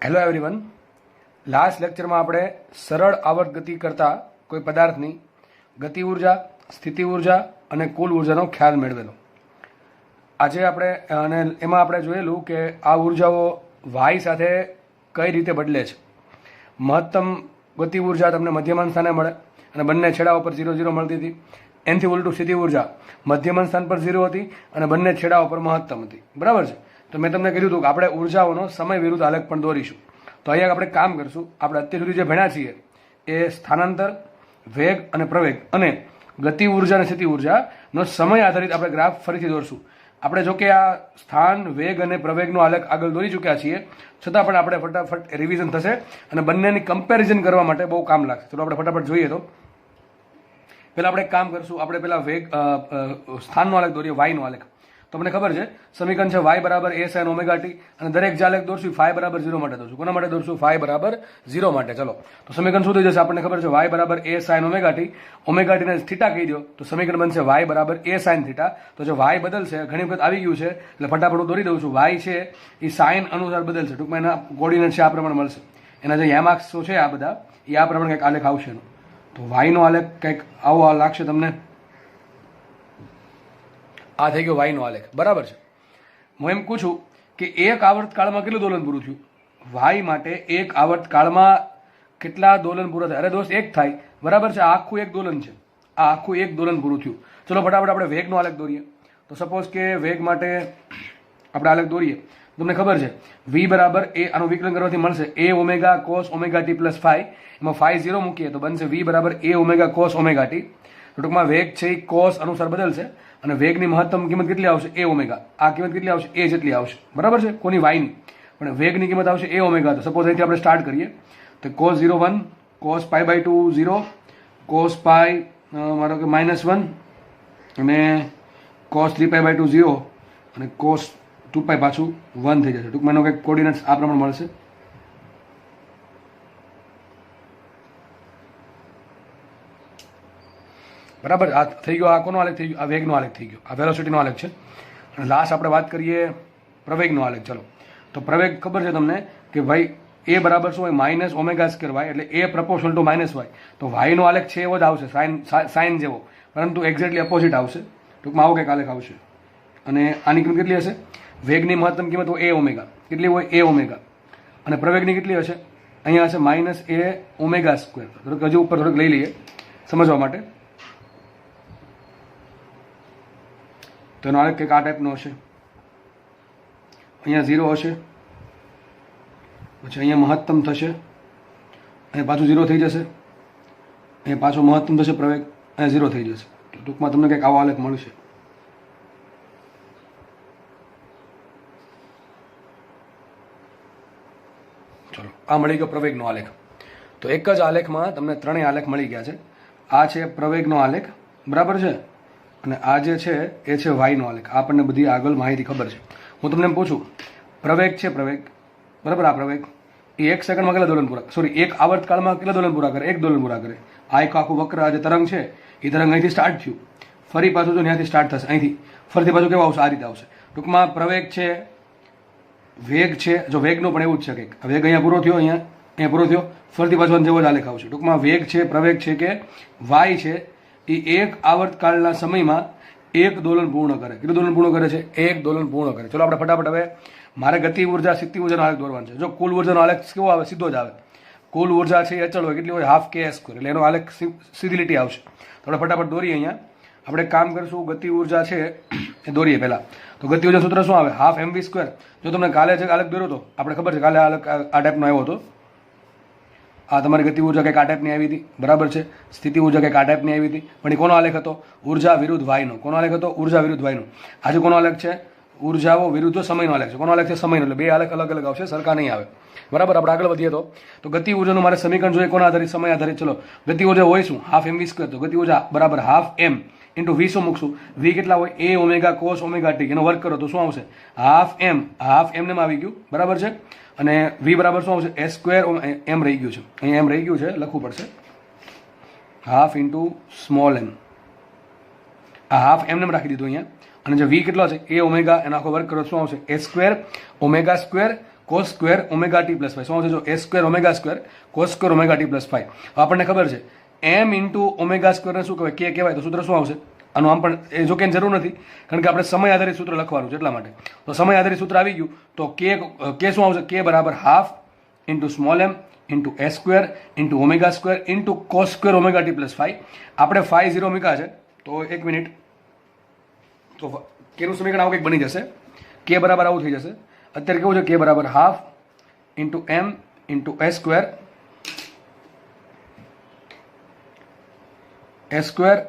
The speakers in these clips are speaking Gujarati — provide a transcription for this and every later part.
Hello everyone. લાસ્ટ લેક્ચરમાં આપણે સરળ આવર્ત ગતિ કરતા કોઈ પદાર્થની ગતિ ઉર્જા, સ્થિતિ ઉર્જા અને કુલ ઉર્જાનો ખ્યાલ મેળવેલો. આજે આપણે અને એમાં આપણે જોયેલું કે આ ઉર્જાઓ વાય સાથે કઈ રીતે બદલે છે. મહત્તમ ગતિ ઉર્જા તમને મધ્યમાન સ્થાને મળે અને બંને છેડાઓ પર 0 0 મળતી હતી. એનાથી ઉલટું સ્થિતિ ઉર્જા મધ્યમાન સ્થાન પર 0 હતી અને બંને છેડાઓ પર મહત્તમ હતી. બરાબર છે. તો મેં તમને કીધું હતું કે આપણે ઉર્જાઓનો સમય વિરુદ્ધ આલેખ પણ દોરીશું. તો અહીંયા આપણે કામ કરશું. આપણે અત્યાર સુધી જે ભણ્યા છીએ એ સ્થાનાંતર, વેગ અને પ્રવેગ અને ગતિ ઉર્જા અને સ્થિતિ ઉર્જાનો સમય આધારિત આપણે ગ્રાફ ફરીથી દોરશું. આપણે જો કે આ સ્થાન, વેગ અને પ્રવેગનો આલેખ આગળ દોરી ચૂક્યા છીએ, છતાં પણ આપણે ફટાફટ રિવિઝન થશે અને બંનેની કમ્પેરિઝન કરવા માટે બહુ કામ લાગશે. ચલો આપણે ફટાફટ જોઈએ. તો પહેલાં આપણે એક કામ કરશું. આપણે પહેલાં વેગ સ્થાનનો આલેખ દોરીએ, વાયનો આલેખ. તો મને ખબર છે સમીકરણ છે y બરાબર a sin ઓમેગા ટી અને દરેક જે આલેખ દોરશું ફાઈ બરાબર 0 માટે દોરશું. કોના માટે દોરશું? ફાઈ બરાબર 0 માટે. ચલો તો સમીકરણ શું થઈ જશે? આપણને ખબર છે y બરાબર a sin ઓમેગા ટી ને થીટા કહી દો તો સમીકરણ બનશે y બરાબર a sin થીટા. તો જો y બદલશે, ઘણી વખત આવી ગયું છે એટલે ફટાફટ હું દોરી દઉં છું. y છે એ સાઇન અનુસાર બદલશે. ટૂંકમાં એના કોર્ડિનેટ છે આ પ્રમાણે મળશે. એના જે યામાક્સો છે આ બધા એ આ પ્રમાણે કંઈક આલેખ આવશે. તો વાયનો આલેખ કંઈક આવો લાગશે તમને. આ થઈ ગયો વાયનો આલેખ. બરાબર છે. હું એમ પૂછું કે એક આવર્તકાળમાં કેટલું દોલન પૂરું થયું? વાય માટે એક આવર્તકાળમાં કેટલા દોલન પૂરા થાય? અરે દોસ્ત એક થાય. બરાબર છે. આ આખું એક દોલન છે. આ આખું એક દોલન પૂરું થયું. ચલો ફટાફટ આપણે વેગનો આલેખ દોરીએ. તો સપોઝ કે વેગ માટે આપણે આલેખ દોરીએ. તમને ખબર છે v બરાબર એ આનું વિકલન કરવાથી મળશે a omega cos omega t plus phi. એમાં ફાઈ 0 મૂકીએ તો બનશે v બરાબર a omega cos omega t. ટૂંકમાં વેગ છે એ કોસ અનુસાર બદલશે અને વેગની મહત્તમ કિંમત કેટલી આવશે? a omega. આ કિંમત કેટલી આવશે? a જેટલી આવશે. બરાબર છે. કોની? વાયની. પણ વેગની કિંમત આવશે a ઓમેગા. તો સપોઝ અહીંથી આપણે સ્ટાર્ટ કરીએ તો cos 0 1, cos pi by 2 0, cos pi મારો કે -1 અને કોસ 3 પાઈ બાય 2 0 અને કોસ 2 પાઈ પાછું 1 થઈ જશે. ટૂંકમાં એનો કંઈક કોર્ડિનેટ્સ આ પ્રમાણે મળશે. બરાબર. આ થઈ ગયો. આ કોનો આલેખ થઈ ગયો? આ વેગનો આલેખ થઈ ગયો. આ વેલોસિટીનો આલેખ છે. અને લાસ્ટ આપણે વાત કરીએ પ્રવેગનો આલેખ. ચલો તો પ્રવેગ ખબર છે તમને કે ભાઈ એ બરાબર શું હોય? Minus omega square y. એટલે એ પ્રપોર્શનલ ટુ માઇનસ વાય. તો વાયનો આલેખ છે એવો જ આવશે, સાઇન જેવો, પરંતુ એક્ઝેક્ટલી અપોઝિટ આવશે. ટૂંકમાં આવો કંઈક આલેખ આવશે. અને આની કિંમત કેટલી હશે? વેગની મહત્તમ કિંમત હોય a ઓમેગા. કેટલી હોય? a omega. અને પ્રવેગની કેટલી હશે? અહીંયા હશે માઇનસ a ઓમેગા સ્ક્વેર. થોડુંક હજુ ઉપર થોડુંક લઈ લઈએ સમજવા માટે. તો એનો આલેખ કંઈક આ ટાઈપનો હશે. અહીંયા 0 હશે, પછી અહીંયા મહત્તમ થશે, અહીંયા પાછું 0 થઈ જશે, અહીંયા પાછું મહત્તમ થશે પ્રવેગ, અહીંયા 0 થઈ જશે. તો ટૂંકમાં તમને કંઈક આવો આલેખ મળશે. ચલો આ મળી ગયો પ્રવેગનો આલેખ. તો એક જ આલેખમાં તમને ત્રણેય આલેખ મળી ગયા છે. આ છે પ્રવેગનો આલેખ. બરાબર છે. અને આ જે છે એ છે વાયનો આલેખ. આપણને બધી આગળ માહિતી ખબર છે. હું તમને એમ પૂછું, પ્રવેગ છે પ્રવેગ, બરાબર, આ પ્રવેગ એ 1 સેકન્ડમાં કેટલા દોલન પૂરા, સોરી 1 આવર્તકાળમાં કેટલા દોલન પૂરા કરે? 1 દોલન પૂરા કરે. આ એક આખું વક્ર, આ જે તરંગ છે એ તરંગ અહીંથી સ્ટાર્ટ થયું, ફરી પાછું જો ત્યાંથી સ્ટાર્ટ થશે, અહીંથી ફરીથી પાછું કેવું આવશે? આ રીતે આવશે. ટૂંકમાં પ્રવેગ છે, વેગ છે. જો વેગનો પણ એવું જ છે કંઈક. વેગ અહીંયા પૂરો થયો, અહીંયા પૂરો થયો, ફરીથી પાછો જેવો જ આલેખ આવશે. ટૂંકમાં વેગ છે, પ્રવેગ છે કે વાય છે એ એક આવર્તકાળના સમયમાં એક દોલન પૂર્ણ કરે. કેટલું દોલન પૂર્ણ કરે છે? એક દોલન પૂર્ણ કરે. ચલો આપણે ફટાફટ હવે મારે ગતિ ઉર્જા, સ્થિતિ ઉર્જાનો આલેખ દોરવાનો છે. જો કુલ ઉર્જાનો આલેખ કેવો આવે? સીધો જ આવે. કુલ ઉર્જા છે એ અચળ હોય. કેટલી હોય? હાફ કે સ્ક્વેર. એટલે એનો આલેખ સીધી લીટી આવશે. તો આપણે ફટાફટ દોરીએ. અહીંયા આપણે કામ કરશું, ગતિ ઉર્જા છે એ દોરીએ પહેલાં. તો ગતિ ઉર્જા સૂત્ર શું આવે? Half mv square. જો તમને કાલે જે આલેખ દોર્યો હતો, આપણે ખબર છે કાલે આલેખ આ ટાઈપનો આવ્યો હતો. આ તમારી ગતિ ઉર્જા કંઈક આ ટાઈપની આવી હતી. બરાબર છે. સ્થિતિ ઉર્જા કંઈક આ ટાઈપની આવી હતી. પણ એ કોનો આલેખ હતો? ઉર્જા વિરુદ્ધ વાયનો. કોનો આલેખ હતો? ઉર્જા વિરુદ્ધ વાયનો. આજે કોનો આલેખ છે? ઉર્જાઓ વિરુદ્ધ સમયનો આલેખ છે. કોનો આલેખ છે? સમયનો. એટલે બે આલેખ અલગ અલગ આવશે, સરખા નહીં આવે. બરાબર. આપણે આગળ વધીએ તો ગતિ ઉર્જાનું મારે સમીકરણ જોઈએ કોના આધારિત? સમય આધારિત. ચલો ગતિ ઉર્જા હોય શું? Half mv square. તો ગતિ ઉર્જા બરાબર હાફ m ઇન્ટુ v શું મૂકશું? v કેટલા હોય? a omega cos omega t. એનો વર્ક કરો તો શું આવશે? Half m. હાફ m ને આવી ગયું. બરાબર છે. અને v બરાબર શું આવશે? s square. m રહી ગયું છે, અહીંયા m રહી ગયું છે, લખવું પડશે. Half into small m. આ હાફ m ને રાખી દીધું અહીંયા. અને જે v કેટલો છે? a omega. એનો આખો વર્ક કરો શું આવશે? s square omega square cos square omega t plus 5 શું આવશે? જો a square omega square cos square omega t plus 5. આપણને ખબર છે એમ ઇન્ટુ ઓમેગા સ્ક્વેરને શું કહેવાય? કે કહેવાય. તો સૂત્ર શું આવશે આનું? આમ પણ એ જો કે જરૂર નથી, કારણ કે આપણે સમય આધારિત સૂત્ર લખવાનું છે એટલા માટે. તો સમય આધારિત સૂત્ર આવી ગયું તો કે શું આવશે? કે બરાબર half into small m into a square into omega square into cos square omega t plus 5. આપણે 5 0 મૂક્યા છે તો 1 મિનિટ, તો કેનું સમીકરણ આવું કંઈક બની જશે. કે બરાબર આવું થઈ જશે. અત્યારે કેવું છે? કે બરાબર half into m into a square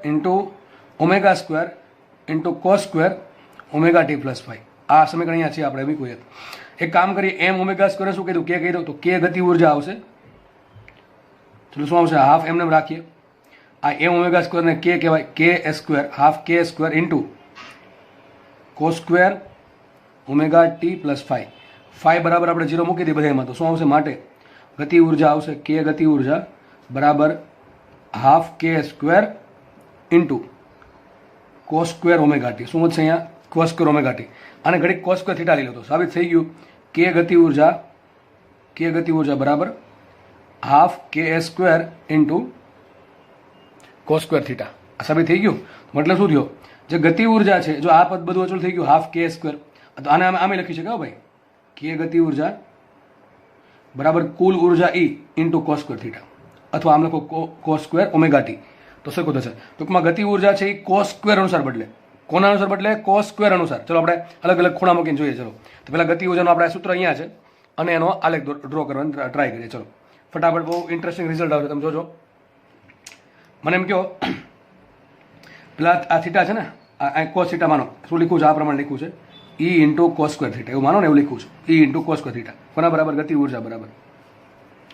into omega square into cos square omega t plus 5. આ સમીકરણ અહીંયા છે આપણે મૂકીએ. એક કામ કરીએ, એમ ઓમેગા સ્ક્વેર શું કીધું? કે કહી દઉં તો કે ગતિ ઉર્જા આવશે. ચલો શું આવશે? હાફ એમને રાખીએ. આ એમ ઓમેગા સ્ક્વેરને કે કહેવાય. કે એ સ્ક્વેર હાફ કે square into cos square omega t plus 5. 5 બરાબર આપણે 0 મૂકી દઈએ બધામાં, તો શું આવશે? માટે ગતિ ઉર્જા આવશે કે ગતિ ઉર્જા બરાબર હાફ કે square into cos square omega T. શું વધશે અહીંયા? Cos square omega T. અને ઘડીક કોસ સ્ક્વેર થીટા લઈ લો તો સાબિત થઈ ગયું કે ગતિ ઉર્જા બરાબર હાફ કે square into cos square theta. આ સાબિત થઈ ગયું. મતલબ શું થયો? જે ગતિ ઉર્જા છે, જો આ પદ બધું અચળ થઈ ગયું હાફ કે સ્ક્વેર, તો આને આમે લખી શકાય ભાઈ, કે ગતિ ઉર્જા બરાબર કુલ ઉર્જા E into cos square theta, અથવા આમ લખો કોસ સ્ક્વેર ઓમેગા ટી, તો સરખું થશે. ટૂંકમાં ગતિ ઉર્જા છે એ કોસ સ્ક્વેર અનુસાર બદલે. કોના અનુસાર બદલે? કોસ સ્ક્વેર અનુસાર. ચલો આપણે અલગ અલગ ખૂણા મૂકીને જોઈએ. ચલો તો પેલા ગતિ ઉર્જાનો આપણે સૂત્ર અહીંયા છે અને એનો આલેખ ડ્રો કરવાનો ટ્રાય કરીએ. ચલો ફટાફટ, બહુ ઇન્ટરેસ્ટિંગ રિઝલ્ટ આવશે, તમે જોજો. મને એમ કહો, પેલા આ થીટા છે ને, આ કોસ થીટા માનો શું લખ્યું છે? આ પ્રમાણે લખ્યું છે E into cos square theta, એવું માનો ને, એવું લખ્યું છે E into cos square theta. કોના બરાબર? ગતિ ઉર્જા બરાબર.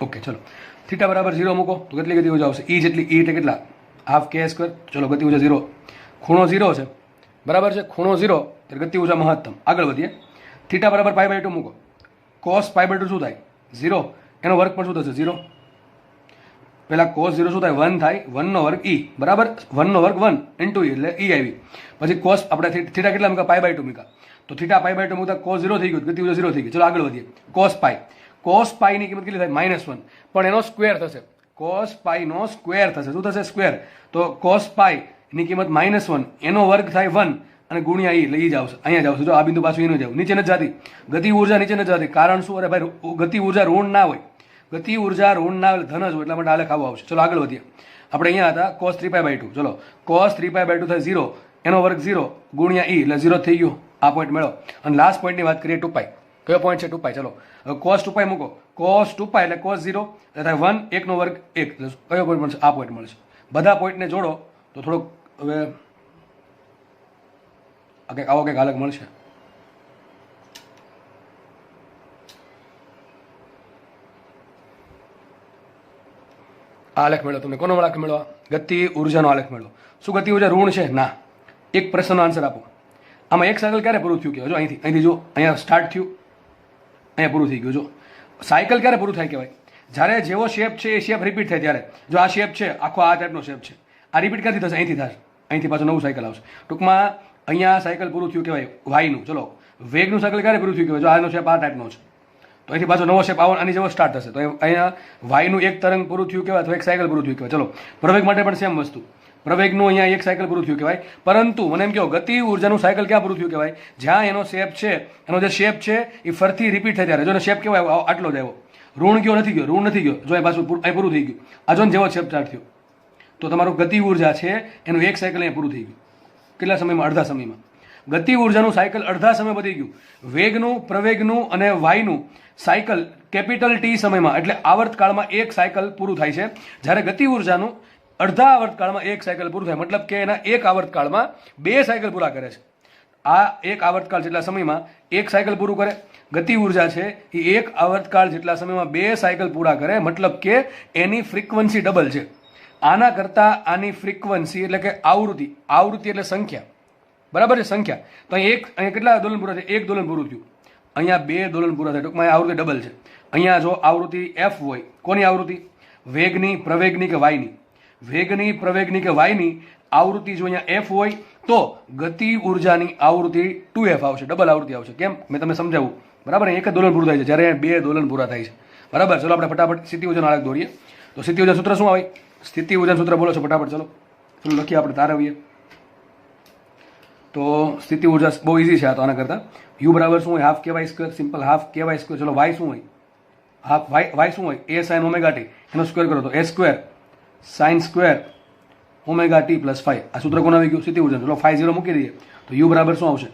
ઓકે, ચલો થીટા બરાબર 0 મૂકો તો કેટલી ગતિ ઉર્જા આવશે? E જેટલી. E એટલે કેટલા? હાફ કે સ્ક્વેર. ચલો ગતિ ઉર્જા 0, ખૂણો 0 છે બરાબર છે. ખૂણો 0 ત્યારે ગતિ ઉર્જા મહત્તમ. આગળ વધીએ. થીટા બરાબર π/2 મૂકો. કોસ π/2 શું થાય? 0. એનો વર્ગ પણ શું થશે? 0. પહેલા કોસ 0 શું થાય? 1 થાય. 1 નો વર્ગ E બરાબર. 1 નો વર્ગ 1 ઇન્ટુ E એટલે E આવી. પછી કોસ આપણે થીટા કેટલા મૂકા? π/2 મૂકા. તો થીટા π/2 મૂકતા કોસ 0 થઈ ગયું, ગતિ ઉર્જા 0 થઈ ગઈ. ચલો આગળ વધીએ. કોસ π ની કિંમત કેટલી થાય? -1. પણ એનો સ્ક્વેર થશે. કોસ π નો સ્ક્વેર થશે. શું થશે? સ્ક્વેર. તો કોસ π ની કિંમત -1, એનો વર્ગ થાય 1 અને ગુણ્યા E એટલે E જ આવશે. અહીંયા જ આવશે. જો આ બિંદુ પાછું એનું જ આવું, નીચે નથી જતી ગતિ ઉર્જા, નીચે નથી જતી. કારણ શું? અરે ભાઈ, ગતિ ઉર્જા ઋણ ના હોય. ગતિ ઉર્જા ઋણ ના ધન જ હોય, એટલા માટે આલેખ આવો આવશે. ચલો આગળ વધીએ. આપણે અહીંયા હતા cos 3π/2. ચલો cos 3π/2 થાય 0, એનો વર્ગ 0 ગુણ્યા E એટલે 0 થઈ ગયો. આ પોઈન્ટ મેળવો. અને લાસ્ટ પોઈન્ટની વાત કરીએ 2π. કયો પોઈન્ટ છે? 2π. ચલો હવે cos 2π મૂકો. cos 2π એટલે cos 0 એટલે થાય 1, 1 નો વર્ગ 1. કયો પોઈન્ટ મળશે? આ પોઈન્ટ મળશે. બધા પોઈન્ટને જોડો તો થોડોક હવે આવો કંઈક આલેખ મળશે. આલેખ મેળવો. તમને કોનો આલેખ મેળવવા? ગતિ ઉર્જાનો આલેખ મેળવો. શું ગતિ ઉર્જા ઋણ છે? ના. એક પ્રશ્નનો આન્સર આપો. આમાં એક સાયકલ ક્યારે પૂરું થયું? કહેવાય. જો અહીંથી જો, અહીંયા સ્ટાર્ટ થયું, અહીંયા પૂરું થઈ ગયું. જો સાયકલ ક્યારે પૂરું થાય કહેવાય? જ્યારે જેવો શેપ છે એ શેપ રિપીટ થાય ત્યારે. જો આ શેપ છે, આખો આ ટાઈપનો શેપ છે, આ રિપીટ ક્યાંથી થશે? અહીંથી થશે. અહીંથી પાછું નવું સાયકલ આવશે. ટૂંકમાં અહીંયા સાયકલ પૂરું થયું કહેવાય વાયનું. ચલો વેગનું સાયકલ ક્યારે પૂરું થયું કહેવાય? જો આનો શેપ આ ટાઈપનો છે, તો અહીંથી પાછો નવો શેપ આવો, આની જેવો સ્ટાર્ટ થશે. તો અહીંયા વાયનું એક તરંગ પૂરું થયું કહેવાય, અથવા એક સાયકલ પૂરું થયું કહેવાય. ચલો પ્રવેગ માટે પણ સેમ વસ્તુ. પ્રવેગનું અહીંયા એક સાયકલ પૂરું થયું કહેવાય. પરંતુ મને એમ કહો, ગતિ ઉર્જાનું સાયકલ ક્યાં પૂરું થયું કહેવાય? જ્યાં એનો શેપ છે, એનો જે શેપ છે એ ફરતી રિપીટ થાય ત્યારે. જો એનો શેપ કેવાય આટલો જ આવ્યો, ઋણ ગયો નથી ગયો, ઋણ નથી ગયો, જો એ પાછું અહીં પૂરું થઈ ગયું. આ જો જેવો શેપ સ્ટાર્ટ થયો, તો તમારું ગતિ ઉર્જા છે એનું એક સાયકલ અહીંયા પૂરું થઈ ગયું. કેટલા સમયમાં? અડધા સમયમાં. ગતિ ઉર્જાનું સાયકલ અડધા સમય વધી ગયું. વેગનું, પ્રવેગનું અને વાયનું સાયકલ કેપિટલ T સમયમાં, એટલે આવર્તકાળમાં એક સાયકલ પૂરું થાય છે. જ્યારે ગતિ ઉર્જાનું અડધા આવર્તકાળમાં એક સાયકલ પૂરું થાય. મતલબ કે એના એક આવર્તકાળમાં 2 સાયકલ પૂરા કરે છે. આ એક આવર્તકાળ જેટલા સમયમાં એક સાયકલ પૂરું કરે. ગતિ ઉર્જા છે એ એક આવર્તકાળ જેટલા સમયમાં 2 સાયકલ પૂરા કરે. મતલબ કે એની ફ્રીક્વન્સી ડબલ છે. આના કરતાં આની ફ્રીક્વન્સી એટલે કે આવૃત્તિ એટલે સંખ્યા, બરાબર છે? સંખ્યા. તો અહીંયા કેટલા દોલન પૂરા થાય? 1 દોલન પૂરું થયું. અહીંયા 2 દોલન પૂરા થાય. ટૂંકમાં આવૃત્તિ ડબલ છે. અહીંયા જો આવૃત્તિ F હોય, કોની આવૃત્તિ? વેગની, પ્રવેગની કે વાયની? વેગની, પ્રવેગની કે વાયની આવૃત્તિ જો અહીંયા F હોય તો ગતિ ઉર્જાની આવૃત્તિ 2f આવશે, ડબલ આવૃત્તિ આવશે. કેમ? મેં તમને સમજાવું. બરાબર, એક જ દોલન પૂરું થાય છે, જ્યારે બે દોલન પૂરા થાય છે. બરાબર, ચલો આપણે ફટાફટ સ્થિતિ ઉર્જાનો આલેખ દોરીએ. તો સ્થિતિ ઉર્જા સૂત્ર શું આવે? સ્થિતિ ઉર્જા સૂત્ર બોલો છો ફટાફટ, ચલો ચલો લખીએ આપણે, તારવીએ. તો સ્થિતિ ઉર્જા બહુ ઇઝી છે આ તો. આના કરતા યુ બરાબર શું હોય? Half k y square, simple half k y square. ચલો વાય શું હોય? હાફ વાય શું હોય? એ સાઇન ઓમેગા ટી, એનો સ્ક્વેર કરો તો a square sine square omega t plus 5. આ સૂત્ર કોણ આવી ગયું? સ્થિતિ ઉર્જા. ચલો 5 0 મૂકી દઈએ તો યુ બરાબર શું આવશે?